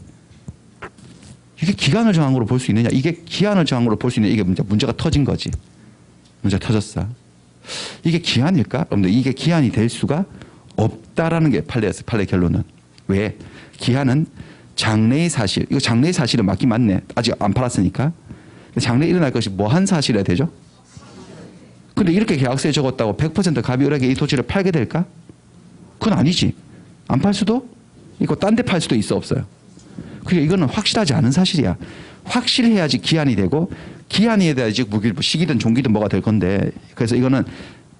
이게 기간을 정한 거로 볼 수 있느냐. 이게 기한을 정한 거로 볼 수 있느냐. 이게 문제가 터진 거지. 문제가 터졌어. 이게 기한일까? 여러분들 이게 기한이 될 수가 없다라는 게 판례였어요. 판례 결론은. 왜? 기한은 장래의 사실. 이거 장래의 사실은 맞긴 맞네. 아직 안 팔았으니까. 장래에 일어날 것이 뭐한 사실이어야 되죠? 근데 이렇게 계약서에 적었다고 100% 갑이 을에게 이 토지를 팔게 될까? 그건 아니지. 안 팔 수도 있고 딴 데 팔 수도 있어 없어요. 그러니까 이거는 확실하지 않은 사실이야. 확실해야지 기한이 되고 기한이 돼야지 시기든 종기든 뭐가 될 건데 그래서 이거는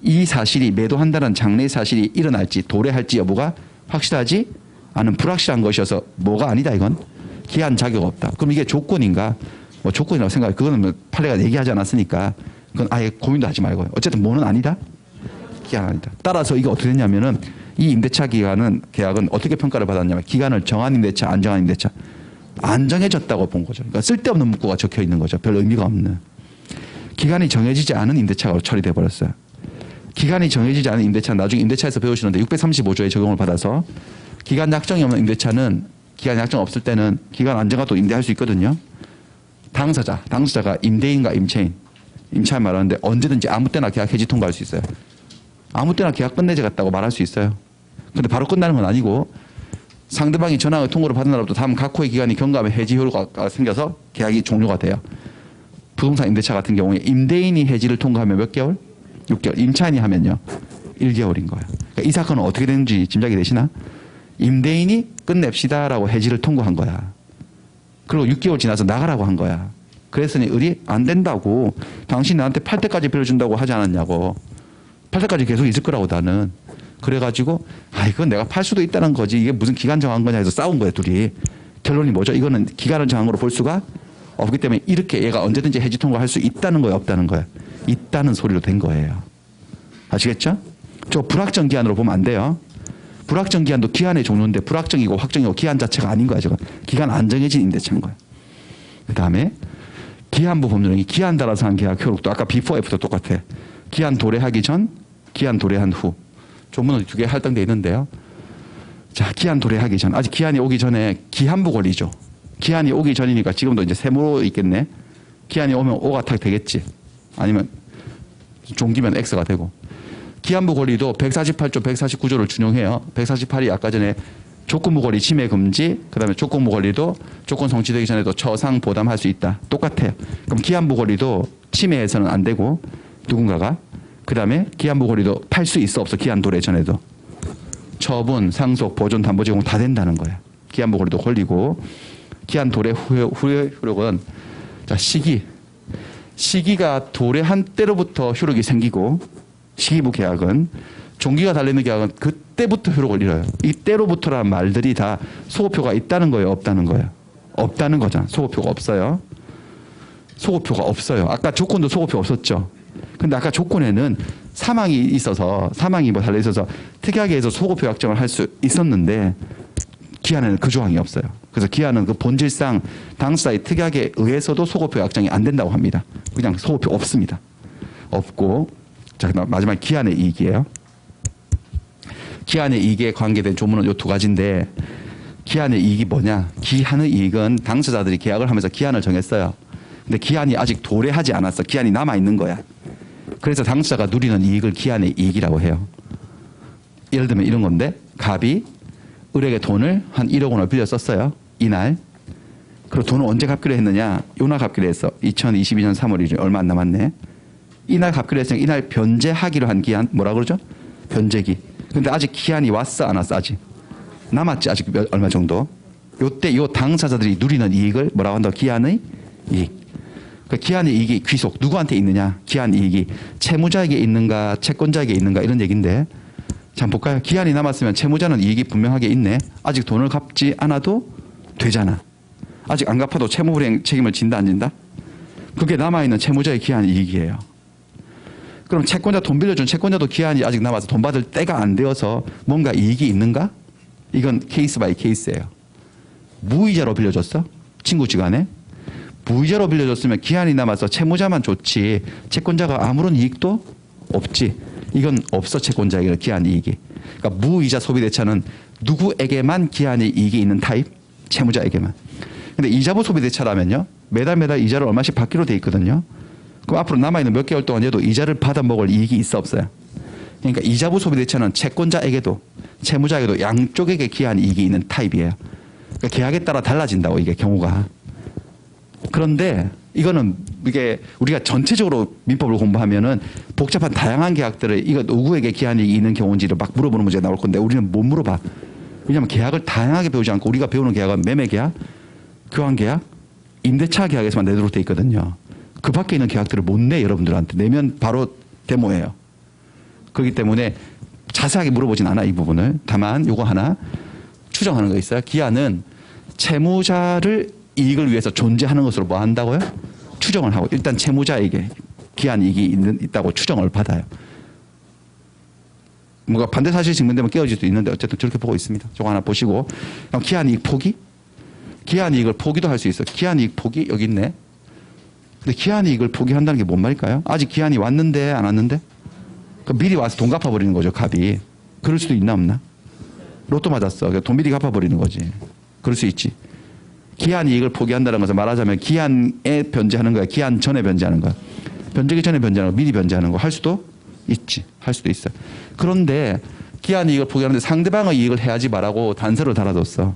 이 사실이 매도한다는 장래의 사실이 일어날지 도래할지 여부가 확실하지 않은 불확실한 것이어서 뭐가 아니다 이건 기한 자격 없다. 그럼 이게 조건인가? 뭐 조건이라고 생각해. 그거는 뭐 판례가 얘기하지 않았으니까 그건 아예 고민도 하지 말고요. 어쨌든 뭐는 아니다? 기한 아니다. 따라서 이게 어떻게 됐냐면은 이 임대차 기간은 계약은 어떻게 평가를 받았냐면 기간을 정한 임대차 안 정한 임대차 안 정해졌다고 본 거죠. 그러니까 쓸데없는 문구가 적혀 있는 거죠. 별 의미가 없는. 기간이 정해지지 않은 임대차가 처리돼 버렸어요. 기간이 정해지지 않은 임대차는 나중에 임대차에서 배우시는데 635조에 적용을 받아서 기간 약정이 없는 임대차는 기간 약정 없을 때는 기간 안정화도 임대할 수 있거든요. 당사자가 임대인과 임차인 말하는데 언제든지 아무 때나 계약 해지 통과할 수 있어요. 아무 때나 계약 끝내자겠다고 말할 수 있어요. 근데 바로 끝나는 건 아니고 상대방이 전항의 통고를 받은 날부터 다음 각 호의 기간이 경과하면 해지 효과가 생겨서 계약이 종료가 돼요. 부동산 임대차 같은 경우에 임대인이 해지를 통과하면 몇 개월? 6개월. 임차인이 하면요. 1개월인 거예요. 그러니까 이 사건은 어떻게 되는지 짐작이 되시나? 임대인이 끝냅시다라고 해지를 통과한 거야. 그리고 6개월 지나서 나가라고 한 거야. 그랬으니 을이 안 된다고 당신 나한테 팔 때까지 빌려준다고 하지 않았냐고. 팔 때까지 계속 있을 거라고 나는. 그래가지고 이건 내가 팔 수도 있다는 거지. 이게 무슨 기간 정한 거냐 해서 싸운 거예요, 둘이. 결론이 뭐죠? 이거는 기간을 정한 거로 볼 수가 없기 때문에 이렇게 얘가 언제든지 해지 통과할 수 있다는 거예요, 없다는 거예요? 있다는 소리로 된 거예요. 아시겠죠? 저 불확정 기한으로 보면 안 돼요. 불확정 기한도 기한의 종류인데 불확정이고 확정이고 기한 자체가 아닌 거야, 지금. 기간 안 정해진 임대차인 거예요. 그 다음에 기한부 법률행위, 기한 따라서 한 계약 효력도 아까 before after 똑같아. 기한 도래하기 전, 기한 도래한 후. 조문은 두 개 할당돼 있는데요. 자, 기한 도래하기 전, 아직 기한이 오기 전에 기한부 권리죠. 기한이 오기 전이니까 지금도 이제 세모로 있겠네. 기한이 오면 O가 탁 되겠지. 아니면 종기면 X가 되고. 기한부 권리도 148조, 149조를 준용해요. 148이 아까 전에 조건부 권리 침해 금지, 그 다음에 조건부 권리도 조건 성취되기 전에도 처상 보담할 수 있다. 똑같아요. 그럼 기한부 권리도 침해해서는 안 되고 누군가가, 그 다음에 기한부 권리도 팔 수 있어 없어? 기한 도래 전에도. 처분, 상속, 보존, 담보 제공 다 된다는 거예요. 기한부 권리도 권리고. 기한 도래 후의 효력은 자, 시기가 도래한 때로부터 효력이 생기고, 시기부 계약은 종기가 달려있는 계약은 그때부터 효력을 잃어요. 이때로부터라는 말들이 다 소급표가 있다는 거예요, 없다는 거예요? 없다는 거잖아. 소급표가 없어요. 소급표가 없어요. 아까 조건도 소급표 없었죠. 근데 아까 조건에는 사망이 있어서, 사망이 뭐 달려있어서 특이하게 해서 소급표 약정을 할 수 있었는데 기한에는 그 조항이 없어요. 그래서 기한은 그 본질상 당사자의 특약에 의해서도 소급표 약정이 안 된다고 합니다. 그냥 소급표 없습니다. 없고, 자, 마지막 기한의 이익이에요. 기한의 이익에 관계된 조문은 이 두 가지인데, 기한의 이익이 뭐냐? 기한의 이익은 당사자들이 계약을 하면서 기한을 정했어요. 근데 기한이 아직 도래하지 않았어. 기한이 남아있는 거야. 그래서 당사자가 누리는 이익을 기한의 이익이라고 해요. 예를 들면 이런 건데, 갑이 을에게 돈을 한 1억 원을 빌려 썼어요. 이날. 그리고 돈을 언제 갚기로 했느냐? 요날 갚기로 했어. 2022년 3월 1일. 얼마 안 남았네. 이날 갚기로 했으니까 이날 변제하기로 한 기한. 뭐라 그러죠? 변제기. 근데 아직 기한이 왔어, 안 왔어? 아직. 남았지, 아직 얼마 정도. 요때 요 당사자들이 누리는 이익을 뭐라고 한다? 기한의 이익. 그 기한의 이익이 귀속. 누구한테 있느냐? 기한 이익이 채무자에게 있는가, 채권자에게 있는가, 이런 얘기인데. 자, 한번 볼까요? 기한이 남았으면 채무자는 이익이 분명하게 있네. 아직 돈을 갚지 않아도 되잖아. 아직 안 갚아도 채무불이행 책임을 진다, 안 진다? 그게 남아있는 채무자의 기한 이익이에요. 그럼 채권자 돈 빌려준 채권자도 기한이 아직 남아서 돈 받을 때가 안 되어서 뭔가 이익이 있는가? 이건 케이스 바이 케이스예요. 무이자로 빌려줬어? 친구지간에? 무이자로 빌려줬으면 기한이 남아서 채무자만 좋지 채권자가 아무런 이익도 없지. 이건 없어, 채권자에게 기한 이익이. 그러니까 무이자 소비대차는 누구에게만 기한의 이익이 있는 타입? 채무자에게만. 근데 이자부 소비대차라면요, 매달 이자를 얼마씩 받기로 돼 있거든요. 그럼 앞으로 남아있는 몇 개월 동안 얘도 이자를 받아 먹을 이익이 있어 없어요? 그러니까 이자부 소비대차는 채권자에게도 채무자에게도 양쪽에게 기한 이익이 있는 타입이에요. 그러니까 계약에 따라 달라진다고, 이게 경우가. 그런데 이거는 이게 우리가 전체적으로 민법을 공부하면은 복잡한 다양한 계약들을 이거 누구에게 기한이 있는 경우인지를 막 물어보는 문제가 나올 건데 우리는 못 물어봐. 왜냐하면 계약을 다양하게 배우지 않고 우리가 배우는 계약은 매매 계약, 교환 계약, 임대차 계약에서만 내도록 돼 있거든요. 그 밖에 있는 계약들을 못 내, 여러분들한테. 내면 바로 데모예요. 그렇기 때문에 자세하게 물어보진 않아, 이 부분을. 다만 요거 하나 추정하는 거 있어요. 기한은 채무자를 이익을 위해서 존재하는 것으로 뭐 한다고요? 추정을 하고, 일단 채무자에게 기한 이익이 있다고 추정을 받아요. 뭔가 반대 사실이 증명되면 깨어질 수도 있는데 어쨌든 저렇게 보고 있습니다. 저거 하나 보시고. 기한 이익 포기? 기한 이익을 포기도 할 수 있어요. 기한 이익 포기 여기 있네. 근데 기한 이익을 포기한다는 게 뭔 말일까요? 아직 기한이 왔는데 안 왔는데? 미리 와서 돈 갚아버리는 거죠, 갑이. 그럴 수도 있나 없나? 로또 맞았어. 돈 미리 갚아버리는 거지. 그럴 수 있지. 기한 이익을 포기한다는 것은 말하자면 기한에 변제하는 거야, 기한 전에 변제하는 거야. 변제기 전에 변제하는 거, 미리 변제하는 거 할 수도 있지. 할 수도 있어. 그런데 기한 이익을 포기하는데 상대방의 이익을 해야지 말라고 단서를 달아뒀어.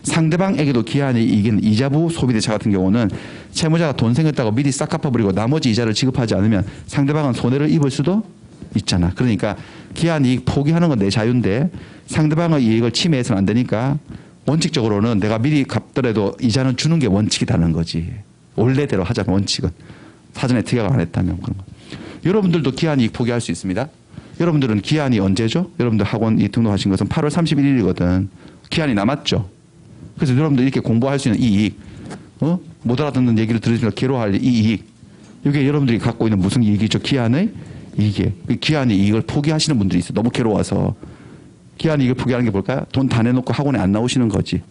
상대방에게도 기한의 이익인 이자부 소비대차 같은 경우는 채무자가 돈 생겼다고 미리 싹 갚아버리고 나머지 이자를 지급하지 않으면 상대방은 손해를 입을 수도 있잖아. 그러니까 기한 이익 포기하는 건 내 자유인데 상대방의 이익을 침해해서는 안 되니까 원칙적으로는 내가 미리 갚더라도 이자는 주는 게 원칙이라는 거지. 원래대로 하자면 원칙은. 사전에 특약을 안 했다면 그런 거. 여러분들도 기한 이익 포기할 수 있습니다. 여러분들은 기한이 언제죠? 여러분들 학원 등록하신 것은 8월 31일이거든. 기한이 남았죠. 그래서 여러분들 이렇게 공부할 수 있는 이익, 못 알아듣는 얘기를 들으시면 괴로워할 이익, 이게 여러분들이 갖고 있는 무슨 이익이죠? 기한의 이익이에요. 기한의 이익을 포기하시는 분들이 있어요. 너무 괴로워서. 기한의 이익을 포기하는 게 뭘까요? 돈 다 내놓고 학원에 안 나오시는 거지.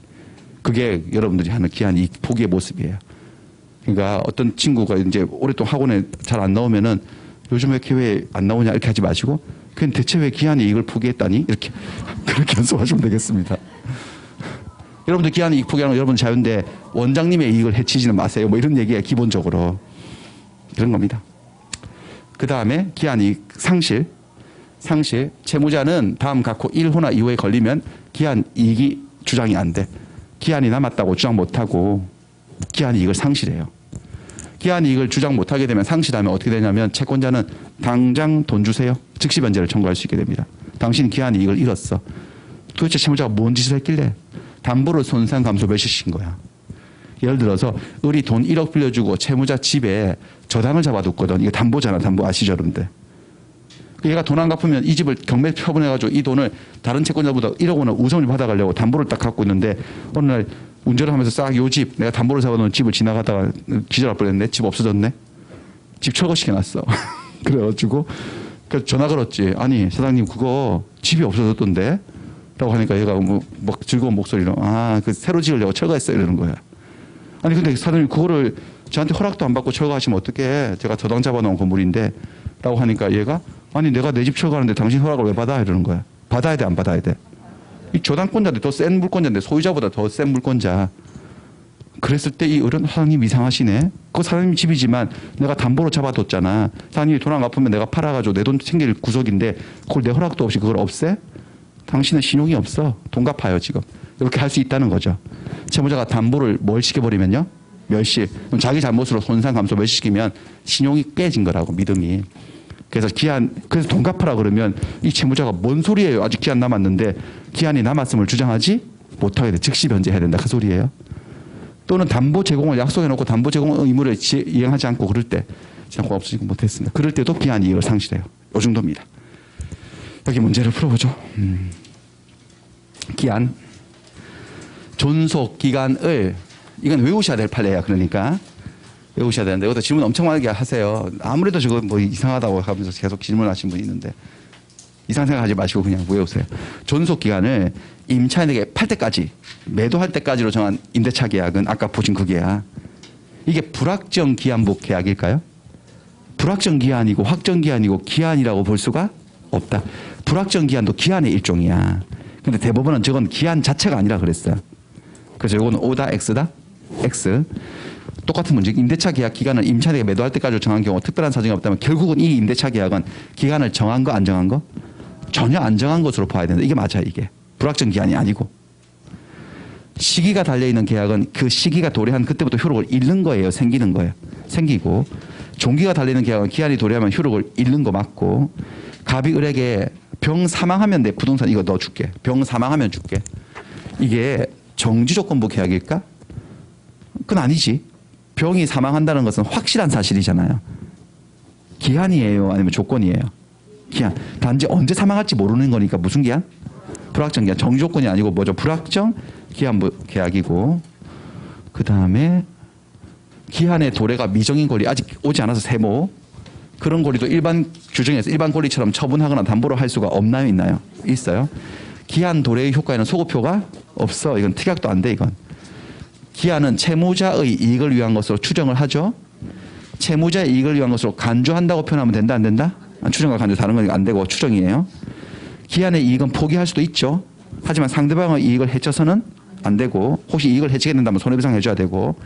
그게 여러분들이 하는 기한의 이익 포기의 모습이에요. 그러니까 어떤 친구가 이제 오랫동안 학원에 잘 안 나오면은 요즘 왜 교회에 안 나오냐 이렇게 하지 마시고 그냥 대체 왜 기한의 이익을 포기했다니 이렇게 그렇게 연습하시면 되겠습니다. 여러분들 기한의 이익 포기하는 건 여러분 자유인데 원장님의 이익을 해치지는 마세요. 뭐 이런 얘기가 기본적으로 그런 겁니다. 그 다음에 기한의 이익 상실. 채무자는 다음 각호 1호나 2호에 걸리면 기한 이익이 주장이 안 돼. 기한이 남았다고 주장 못하고 기한 이익을 상실해요. 기한 이익을 주장 못하게 되면 상실하면 어떻게 되냐면 채권자는 당장 돈 주세요. 즉시 변제를 청구할 수 있게 됩니다. 당신 기한 이익을 잃었어. 도대체 채무자가 뭔 짓을 했길래 담보를 손상 감소 몇시킨 거야. 예를 들어서 을이 돈 1억 빌려주고 채무자 집에 저당을 잡아뒀거든. 이거 담보잖아. 담보 아시죠 여러분들. 얘가 돈 안 갚으면 이 집을 경매 처분해가지고 이 돈을 다른 채권자보다 1억 원을 우선을 받아가려고 담보를 딱 갖고 있는데 어느 날 운전을 하면서 싹 요 집 내가 담보를 잡아놓은 집을 지나가다가 기절할 뻔했네. 집 없어졌네. 집 철거시켜놨어. 그래가지고 전화 걸었지. 아니 사장님 그거 집이 없어졌던데 라고 하니까 얘가 뭐 즐거운 목소리로 그 새로 지으려고 철거했어요 이러는 거야. 아니 근데 사장님 그거를 저한테 허락도 안 받고 철거하시면 어떡해. 제가 저당 잡아놓은 건물인데 라고 하니까 얘가 아니 내가 내 집 철거하는데 당신 허락을 왜 받아 이러는 거야. 받아야 돼 안 받아야 돼. 이 저당권자인데 더 센 물권자인데 소유자보다 더 센 물권자. 그랬을 때 이 어른 사장님 이상하시네. 그거 사장님 집이지만 내가 담보로 잡아뒀잖아. 사장님이 돈 안 갚으면 내가 팔아가지고 내 돈 챙길 구석인데 그걸 내 허락도 없이 그걸 없애? 당신은 신용이 없어. 돈 갚아요 지금. 이렇게 할 수 있다는 거죠. 채무자가 담보를 뭘 시켜버리면요. 멸시. 그럼 자기 잘못으로 손상 감소 멸시시키면 신용이 깨진 거라고 믿음이. 그래서 그래서 돈 갚아라 그러면 이 채무자가 뭔 소리예요. 아직 기한 남았는데 기한이 남았음을 주장하지 못하게 돼. 즉시 변제해야 된다. 그 소리예요. 또는 담보 제공을 약속해놓고 담보 제공 의무를 이행하지 않고 그럴 때 지난번 없어지고 못했습니다. 그럴 때도 기한 이익을 상실해요. 이 정도입니다. 여기 문제를 풀어보죠. 기한. 존속 기간을 이건 외우셔야 될 판례야. 그러니까. 외우셔야 되는데 여기서 질문 엄청 많게 하세요. 아무래도 저거 뭐 이상하다고 하면서 계속 질문하신 분이 있는데 이상 생각하지 마시고 그냥 외우세요. 존속 기간을 임차인에게 팔 때까지 매도할 때까지로 정한 임대차 계약은 아까 보신 그 계약. 이게 불확정 기한복 계약일까요? 불확정 기한이고 확정 기한이고 기한이라고 볼 수가 없다. 불확정 기한도 기한의 일종이야. 근데 대법원은 저건 기한 자체가 아니라 그랬어요. 그래서 이거는 O다 X다? X. 똑같은 문제. 임대차 계약 기간을 임차인에게 매도할 때까지 정한 경우 특별한 사정이 없다면 결국은 이 임대차 계약은 기간을 정한 거 안 정한 거? 전혀 안 정한 것으로 봐야 된다. 이게 맞아요. 이게. 불확정 기한이 아니고. 시기가 달려있는 계약은 그 시기가 도래한 그때부터 효력을 잃는 거예요. 생기는 거예요. 생기고. 종기가 달려있는 계약은 기한이 도래하면 효력을 잃는 거 맞고. 갑이 을에게 병 사망하면 내 부동산 이거 넣어줄게. 병 사망하면 줄게. 이게 정지조건부 계약일까? 그건 아니지. 병이 사망한다는 것은 확실한 사실이잖아요. 기한이에요? 아니면 조건이에요? 기한. 단지 언제 사망할지 모르는 거니까 무슨 기한? 불확정 기한. 정지조건이 아니고 뭐죠? 불확정 기한부 계약이고 그 다음에 기한의 도래가 미정인 권리 아직 오지 않아서 세모 그런 권리도 일반 규정에서 일반 권리처럼 처분하거나 담보로 할 수가 없나요? 있나요? 있어요. 기한 도래의 효과에는 소급효가 없어. 이건 특약도 안 돼 이건. 기한은 채무자의 이익을 위한 것으로 추정을 하죠. 채무자의 이익을 위한 것으로 간주한다고 표현하면 된다 안 된다? 추정과 간주 다른 건 안 되고 추정이에요. 기한의 이익은 포기할 수도 있죠. 하지만 상대방의 이익을 해쳐서는 안 되고 혹시 이익을 해치게 된다면 손해배상 해줘야 되고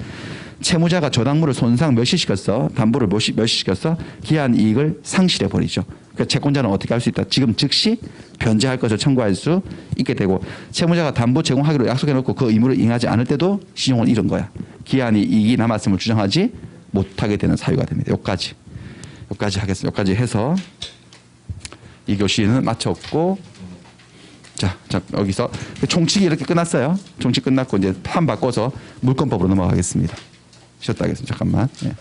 채무자가 저당물을 손상 멸시시켰어. 담보를 멸시시켰어. 기한 이익을 상실해버리죠. 그러니까 채권자는 어떻게 할 수 있다. 지금 즉시 변제할 것을 청구할 수 있게 되고 채무자가 담보 제공하기로 약속해놓고 그 의무를 이행하지 않을 때도 신용을 잃은 거야. 기한이 이익이 남았음을 주장하지 못하게 되는 사유가 됩니다. 여기까지 하겠습니다. 여기까지 해서 이 교시는 마쳤고 자 여기서 총칙이 이렇게 끝났어요. 총칙 끝났고 이제 판 바꿔서 물권법으로 넘어가겠습니다. 쉬었다 하겠습니다. 잠깐만. 예.